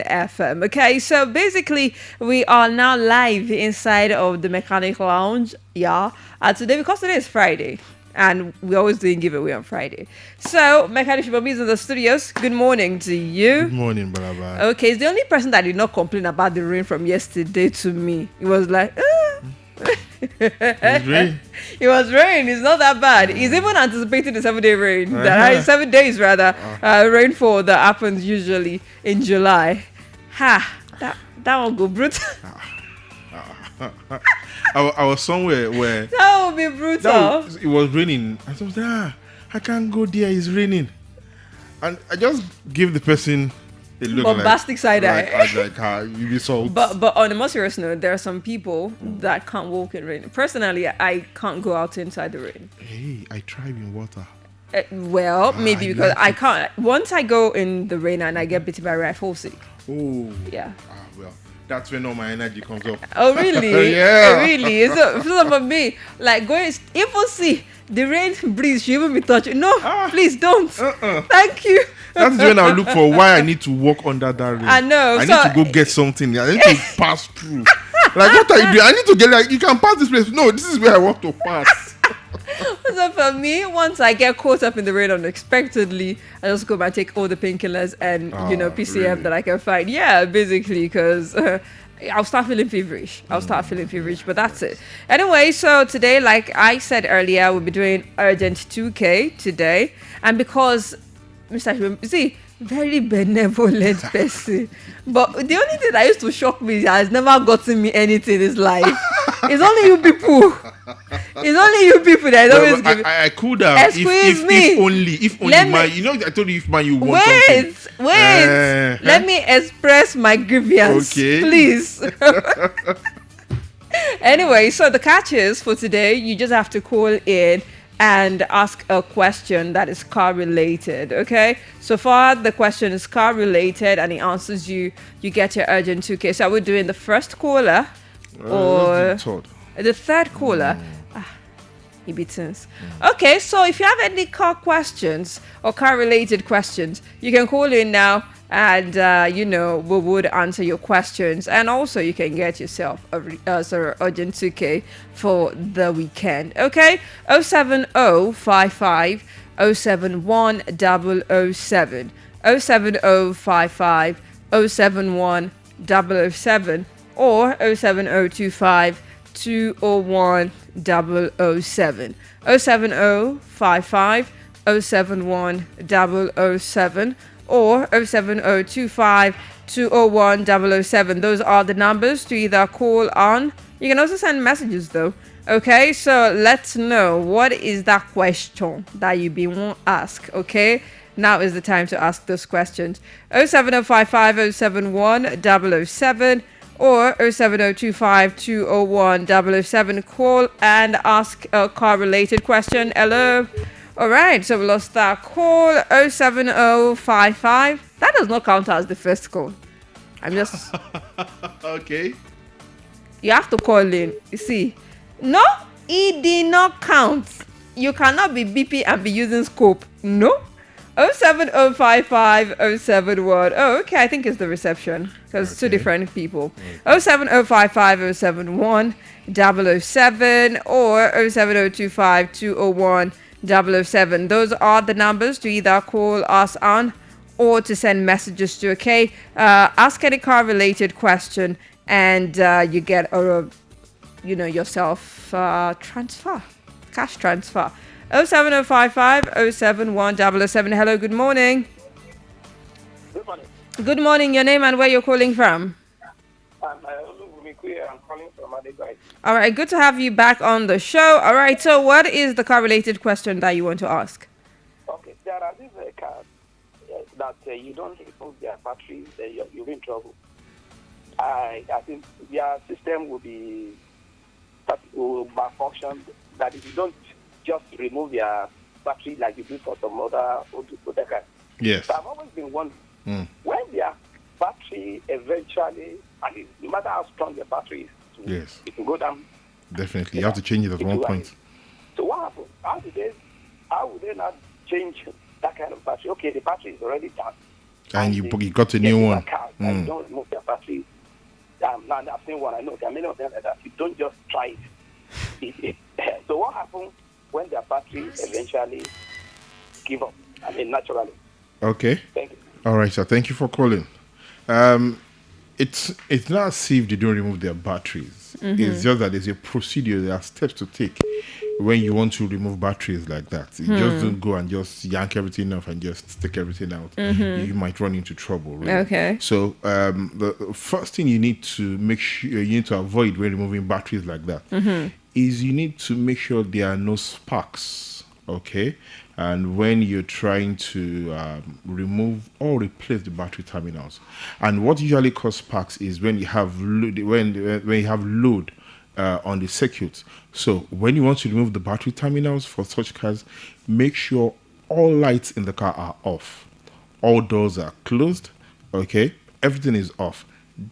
FM. Okay, so basically we are now live inside of the Mechanic Lounge. Yeah, today, because today is Friday, and we always doing giveaway on Friday. So, Mechanic Shibomi is in the studios. Good morning to you. Good morning, Balaba. Okay, it's the only person that did not complain about the rain from yesterday to me. It was like, It was rain. It was rain. It's not that bad. He's even anticipating the 7-day rain. 7 days rather, rainfall that happens usually in July. That one go brutal. I was somewhere where that would be brutal. It was raining. I thought, I can't go there. It's raining, and I just give the person a look bombastic side eye. You be salt. But on a more serious note, there are some people that can't walk in rain. Personally, I can't go out inside the rain. Hey, I thrive in water. Maybe because I can't. Once I go in the rain and I get bitten by a rain, I fall sick. Oh. Yeah. That's when all my energy comes up. Oh, really? Yeah. Really? So for me, like even see the rain breeze, she even be touching. No, please don't. Thank you. That's when I look for why I need to walk under that rain. I know. I need to go get something. I need to pass through. Like, what are you doing? I need to get you can pass this place. No, this is where I want to pass. So for me, once I get caught up in the rain unexpectedly, I just go and take all the painkillers and PCM really? That I can find. Yeah, basically, because I'll start feeling feverish. But that's it. Anyway, so today, like I said earlier, we'll be doing Urgent 2K today, and because Mr. Shibum, very benevolent person, but the only thing that used to shock me is has never gotten me anything in his life. It's only you people. That always give me. I could have. If only I told you if you want something. Wait. Let me express my grievance, please. Anyway, so the catch is for today, you just have to call in and ask a question that is car related. Okay, so far the question is car related and he answers you, you get your urgent 2K. So we're doing the first caller or the third caller. He beats. Okay, so if you have any car questions or car related questions, you can call in now and we would answer your questions, and also you can get yourself a urgent 2K for the weekend. Okay, 07055 071 007 07055 071 007 or 07025 201 007 07055 071 007 or 07025 201 007. Those are the numbers to either call on. You can also send messages though. Okay, so let's know what is that question that you be want to ask. Okay, now is the time to ask those questions. 07055 071 007 or 07025 201 007. Call and ask a car related question. Hello. All right, so we lost that call. 07055. That does not count as the first call. I'm just okay. You have to call in. You see, no, it did not count. You cannot be BP and be using scope. No. 07055 071. Oh, okay, I think it's the reception because it's two different people. 07055 071 007 or 07025 201 007. Those are the numbers to either call us on or to send messages to. Okay, ask any car related question and you get yourself transfer, cash transfer. 07055 071 007. Hello, good morning. Good morning. Good morning. Your name and where you're calling from? I'm calling from Adebayo. All right, good to have you back on the show. All right, so what is the car related question that you want to ask? Okay, there are these cars that you don't remove their batteries, you're in trouble. I think their system will malfunction. That if you don't just remove their battery like you do for some other cars. Yes. So I've always been wondering when their battery eventually, and no matter how strong the battery is, yes, it can go down. Definitely, you have to change it at one point. So what happens? How would they not change that kind of battery? Okay, the battery is already down. And you got a new one. And you don't remove their battery. Now I've seen one. I know there are many of them like that. You don't just try it. So what happens when their battery eventually give up? I mean, naturally. Okay. Thank you. All right, sir. Thank you for calling. It's not as if they don't remove their batteries. It's just that there's a procedure, there are steps to take when you want to remove batteries like that. You just don't go and just yank everything off and just take everything out. You might run into trouble. Really. Okay. So the first thing you need to make sure you need to avoid when removing batteries like that is you need to make sure there are no sparks. Okay. And when you're trying to remove or replace the battery terminals, and what usually causes sparks is when you have load, when you have load on the circuit. So when you want to remove the battery terminals for such cars, make sure all lights in the car are off, all doors are closed. Okay, everything is off.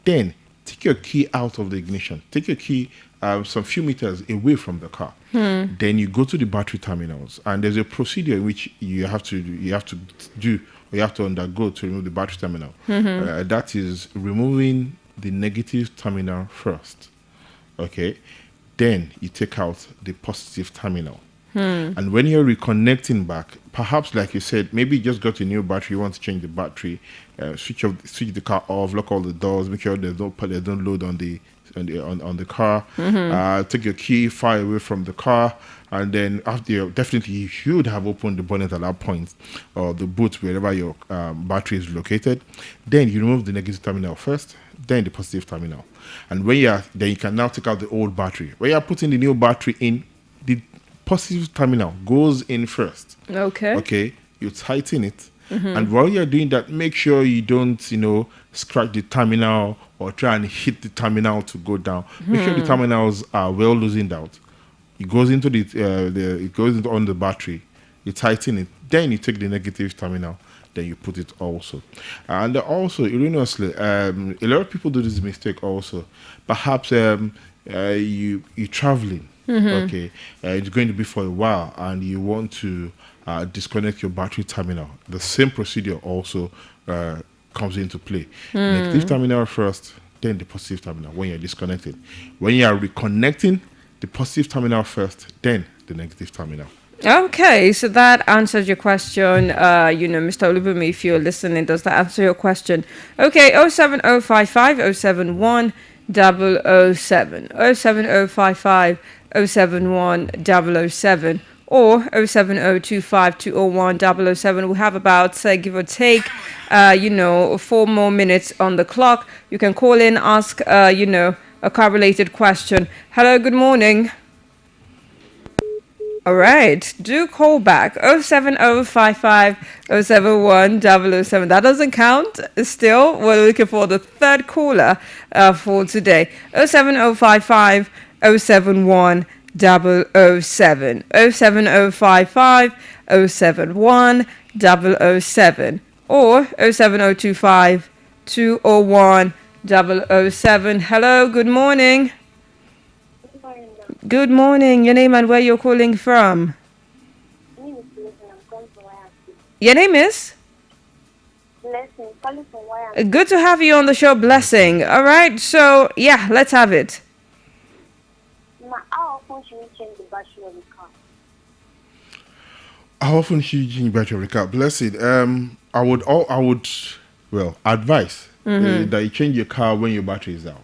Then take your key out of the ignition. Take your key some few meters away from the car. Then you go to the battery terminals, and there's a procedure in which you have to undergo to remove the battery terminal. That is removing the negative terminal first. Okay, then you take out the positive terminal. And when you're reconnecting back, perhaps like you said, maybe you just got a new battery, you want to change the battery, switch the car off, lock all the doors, make sure they don't load on the car. Take your key far away from the car, and then after definitely you should have opened the bonnet at that point, or the boot, wherever your battery is located. Then you remove the negative terminal first, then the positive terminal, and then you can now take out the old battery. When you're putting the new battery in, the positive terminal goes in first. Okay, you tighten it. And while you're doing that, make sure you don't scratch the terminal or try and hit the terminal to go down. Make sure the terminals are well loosened out. it goes into it goes into on the battery. You tighten it, then you take the negative terminal, then you put it also. And also, erroneously, a lot of people do this mistake also. Perhaps you're traveling, okay, it's going to be for a while, and you want to disconnect your battery terminal. The same procedure also comes into play. Negative terminal first, then the positive terminal when you're disconnected. When you are reconnecting, the positive terminal first, then the negative terminal. Okay, so that answers your question. Mr. Olubumi, if you're listening, does that answer your question? Okay, 07055 071 007, 07055 071 007, or 07025 201 007. We have about, say, give or take, 4 more minutes on the clock. You can call in, ask, a car-related question. Hello, good morning. All right, do call back 07055 071 007. That doesn't count. Still, we're looking for the third caller for today. 07055 071 007, 07055 071 007, or 07025 201 007. Hello, good morning. Good morning. Your name and where you're calling from? Your name is? Blessing, calling from Wire. Good to have you on the show, Blessing. All right, so yeah, let's have it. How often should we change the battery of the car? How often should you change the battery of the car? Blessing. I would advise that you change your car when your battery is out.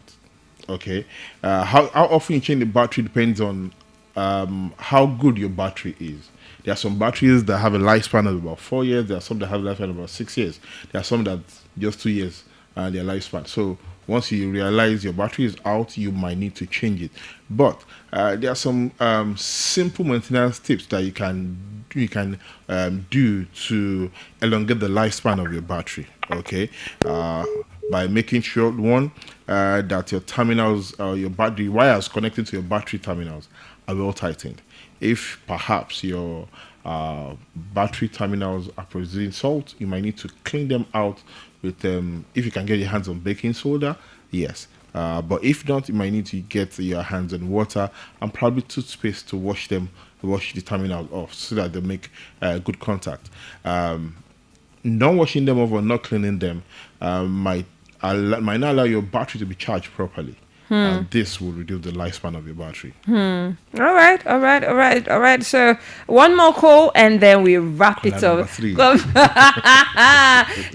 Okay, how often you change the battery depends on how good your battery is. There are some batteries that have a lifespan of about 4 years. There are some that have a lifespan of about 6 years. There are some that just 2 years their lifespan. So once you realize your battery is out, you might need to change it. But there are some simple maintenance tips that you can do to elongate the lifespan of your battery. Okay. By making sure, one, that your terminals, your battery wires connected to your battery terminals are well tightened. If perhaps your battery terminals are producing salt, you might need to clean them out with, if you can get your hands on baking soda, yes. But if not, you might need to get your hands on water and probably toothpaste to wash the terminals off so that they make good contact. Not washing them off or not cleaning them might not allow your battery to be charged properly. And this will reduce the lifespan of your battery. All right. So one more call and then we wrap it up.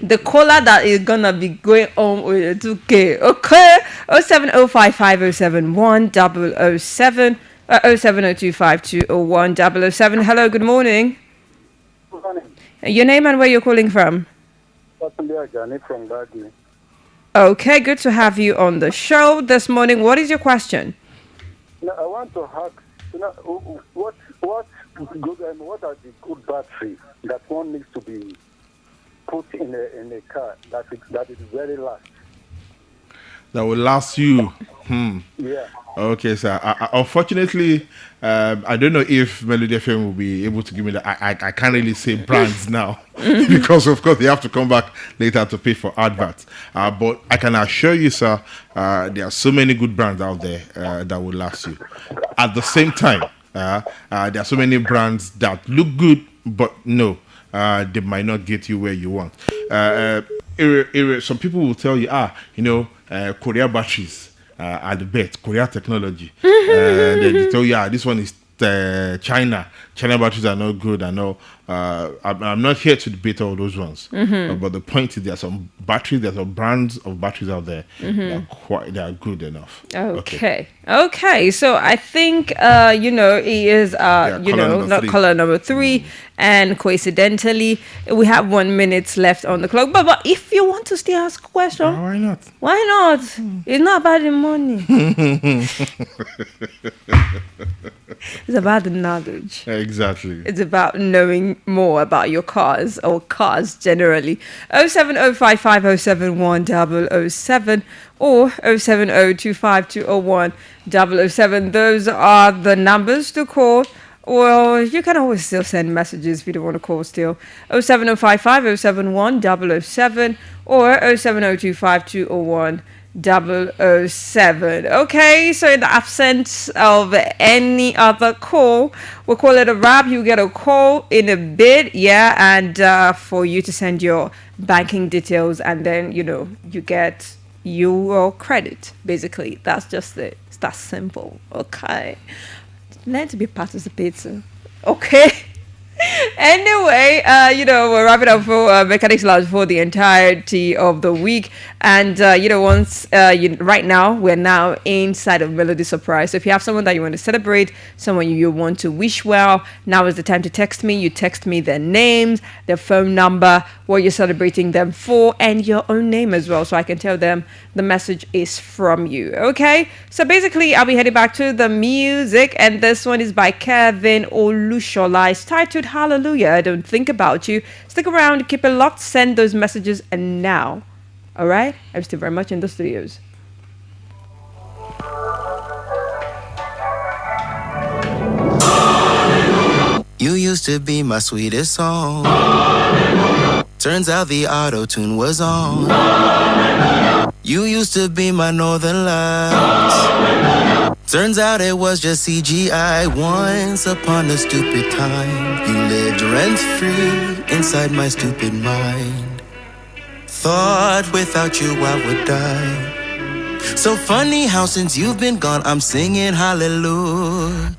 The caller that is gonna be going on with 2K. Okay. 07055 071 007 201 007. Hello, good morning. Good morning. Your name and where you're calling from? From Gadi. Okay, good to have you on the show this morning. What is your question? I want to ask, what are the good batteries that one needs to be put in a car that is very last? That will last you. Yeah. Okay, sir. Unfortunately, I don't know if Melody FM will be able to give me that. I can't really say brands now because, of course, they have to come back later to pay for adverts. But I can assure you, sir, there are so many good brands out there that will last you. At the same time, there are so many brands that look good, but no, they might not get you where you want. Some people will tell you, Korea batteries are the best, Korea technology. And then they tell you, this one is China. China batteries are not good. I know. I'm not here to debate all those ones. But the point is, there are some batteries, there are some brands of batteries out there that are good enough. Okay. So I think he is caller number 3, and coincidentally we have 1 minute left on the clock. But if you want to still ask a question, why not? It's not about the money. It's about the knowledge. Exactly. It's about knowing more about your cars or cars generally. 07055071007 or 07025201007. Those are the numbers to call. Well, you can always still send messages if you don't want to call still. 07055071007 or 07025201007. Okay, so in the absence of any other call, we'll call it a wrap. You get a call in a bit, yeah, and for you to send your banking details, and then, you get your credit, basically. That's just it. It's that simple, okay? Learn to be participating. Okay. Anyway, we're wrapping up for Mechanics Lounge for the entirety of the week. And, right now, we're now inside of Melody Surprise. So if you have someone that you want to celebrate, someone you want to wish well, now is the time to text me. You text me their names, their phone number, what you're celebrating them for, and your own name as well. So I can tell them the message is from you. Okay? So basically, I'll be heading back to the music. And this one is by Kevin Olushola. It's titled Hallelujah, I Don't Think About You. Stick around, keep it locked, send those messages, and now, all right, I'm still very much in the studios. You used to be my sweetest song. Turns out the auto-tune was on. You used to be my northern lights. Turns out it was just CGI. Once upon a stupid time, you lived rent-free inside my stupid mind. Thought without you I would die. So funny how since you've been gone, I'm singing hallelujah.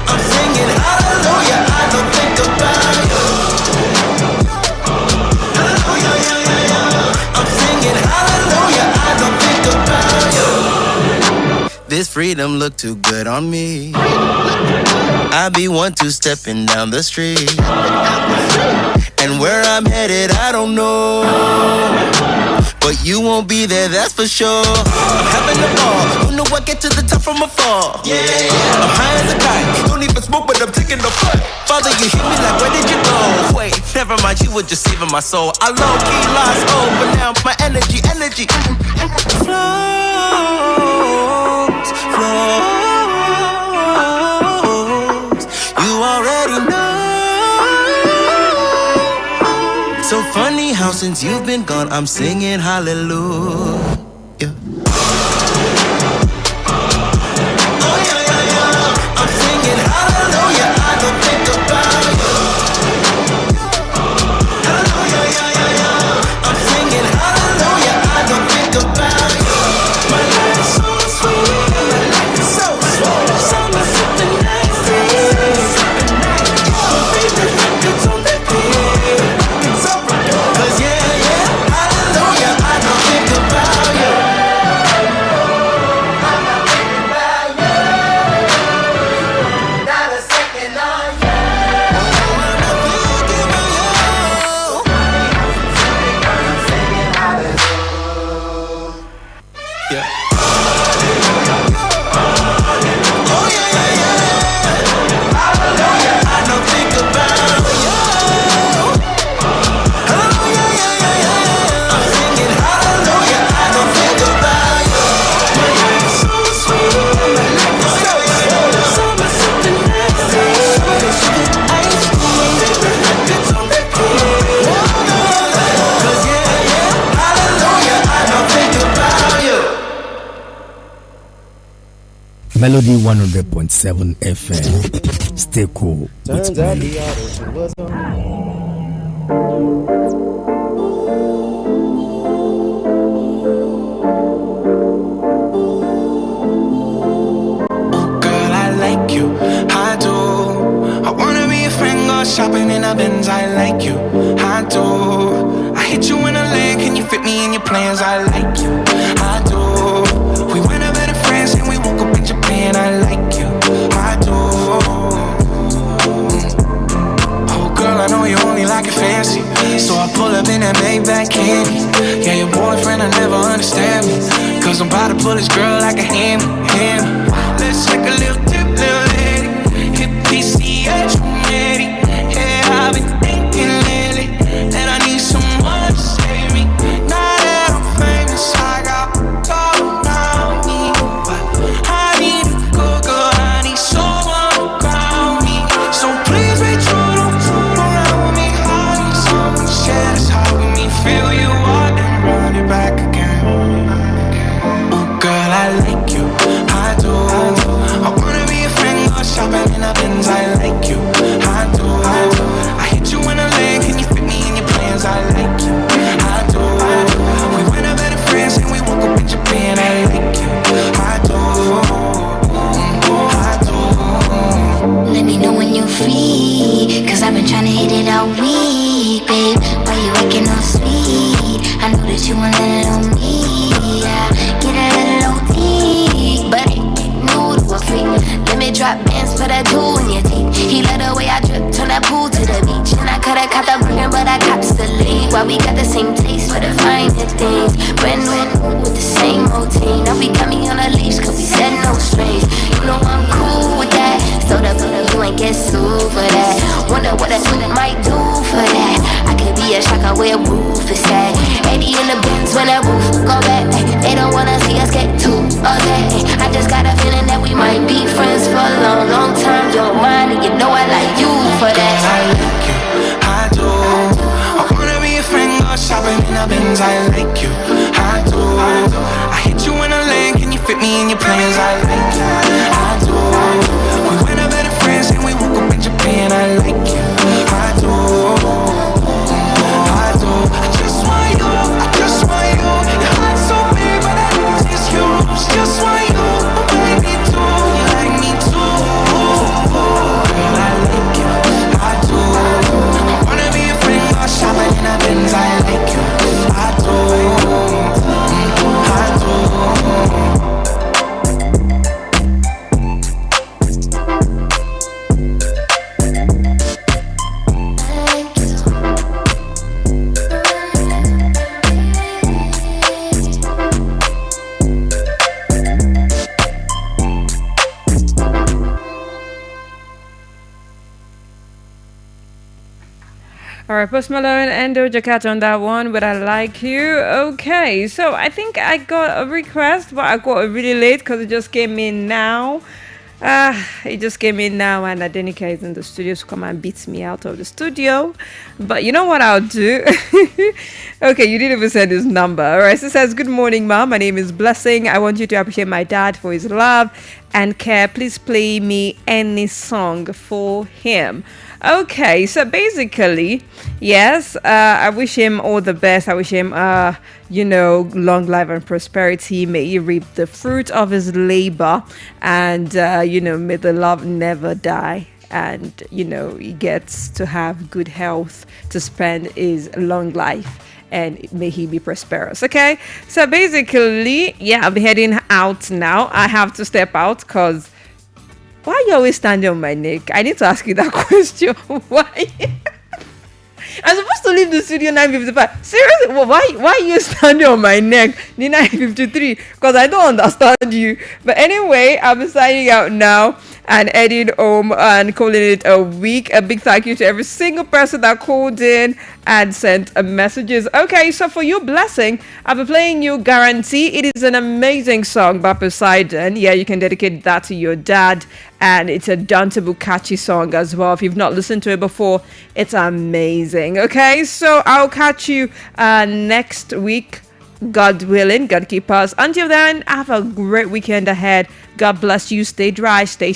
I'm singing hallelujah, I don't think about you. I'm singing hallelujah, I don't think about you. This freedom looked too good on me. I be one two stepping down the street, and where I'm headed I don't know, but you won't be there, that's for sure. I'm having a ball, you know I get to the top from afar. Yeah, I'm high as a kite, don't even smoke but I'm taking the flight. Father, you hear me like where did you go? Wait, never mind, you were just saving my soul. I low-key lost hope, but now my energy flows. You already know. So funny how since you've been gone, I'm singing hallelujah. I'm singing hallelujah, I don't think about you. I'm singing hallelujah, I don't think about you. My life's so sweet, my life is so sweet. Summer sipping nice breeze, my favorite record's on the beat. It's over, 'cause hallelujah, I don't think about you. I'm not thinking about you, not a second on you. I'm not thinking about you. I'm singing hallelujah. Yeah. Hallelujah, I don't think about you. I'm singing hallelujah, I don't think about you. My life's so sweet, my life is so sweet. Summer sipping nice breeze, ice cream, favorite records on the beat. 'Cause hallelujah, I don't think about you. Melody 100.7 FM. Stay cool with Melody. Girl, I like you, I do. I wanna be a friend, go shopping in a Benz, I like you, I do. I hit you in a leg, can you fit me in your plans, I like you, I do. We went out better friends and we woke up in Japan, I like you, I do. Oh girl, I know you only like it fancy, so I pull up in that Maybach candy. Yeah, your boyfriend, I never understand me. Cause I'm about to pull this girl like a ham. Let's take a little dip, little lady. Hit PCH, I'm ready. Yeah, I've been thinking lately that I need someone to save me. Now that I'm famous, I got all around me. But I need a good girl, I need someone around me. So please be true, don't fool around with me. I need someone to share this heart with me. Feel you out and run it back again. Oh girl, I like you, I do. I wanna be a friend, go shopping in a Benz. I like you, I do. I hit you in a leg, can you fit me in your plans? I like you, I do. We went up better friends and we woke up in Japan. I like you, I do. I do. Let me know when you're free, cause I've been trying to hit it all week, babe. Why you acting all sweet? I know that you want a little on me, yeah. Get a little OT, but it ain't new to a freak. Let me drop bands for that jewel in your teeth. He let the way I drip, turn that pool to the beach. And I coulda caught the burger, but I cops the lead. Why we got the same taste for the finer things. Brand new with the same routine. Now we got me on a leash, cause we said no strings. You know I'm cool with that. So the you ain't get sued for that. Wonder what a suit might do for that. I could be a shocker where roof is at. 80 in the bins when that roof go back. They don't wanna see us get too okay. I just got a feeling that we might be friends for a long, long time. You're mine and you know I like you for that. I like you, I do. I wanna be a friend, go shopping in a Benz. I like you, I do. I hit you in a lane, can you fit me in your plans? I like you, I do. We went up better friends and we woke up in Japan. I like you, I do. I do. I just want you, I just want you. Your heart's so big, but I lose it's you. Just want you, but baby too. You like me too. Girl, I like you, I do. I wanna be a friend, go shopping in a Benz. I like you, I do. I do. All right, Post Malone and Doja Cat on that one, but I like you. Okay, so I think I got a request, but I got it really late because it just came in now. It just came in now, and Adenika is in the studio to come and beat me out of the studio. But you know what I'll do? Okay, you didn't even send his number. All right, so it says, good morning, Mom. My name is Blessing. I want you to appreciate my dad for his love and care. Please play me any song for him. Okay, so basically, yes, I wish him all the best. I wish him, long life and prosperity. May he reap the fruit of his labor, and, may the love never die. And, he gets to have good health to spend his long life. And may he be prosperous. Okay, so basically, yeah, I'll be heading out now. I have to step out because why are you always standing on my neck? I need to ask you that question. Why? I'm supposed to leave the studio 9:55. Seriously, why are you standing on my neck? 9:53? Because I don't understand you. But anyway, I'm signing out now and heading home and calling it a week. A big thank you to every single person that called in and sent messages. Okay, so for your blessing, I'll be playing you Guarantee. It is an amazing song by Poseidon. Yeah, you can dedicate that to your dad. And it's a danceable, catchy song as well. If you've not listened to it before, it's amazing. Okay, so I'll catch you next week. God willing, God keep us. Until then, have a great weekend ahead. God bless you. Stay dry, stay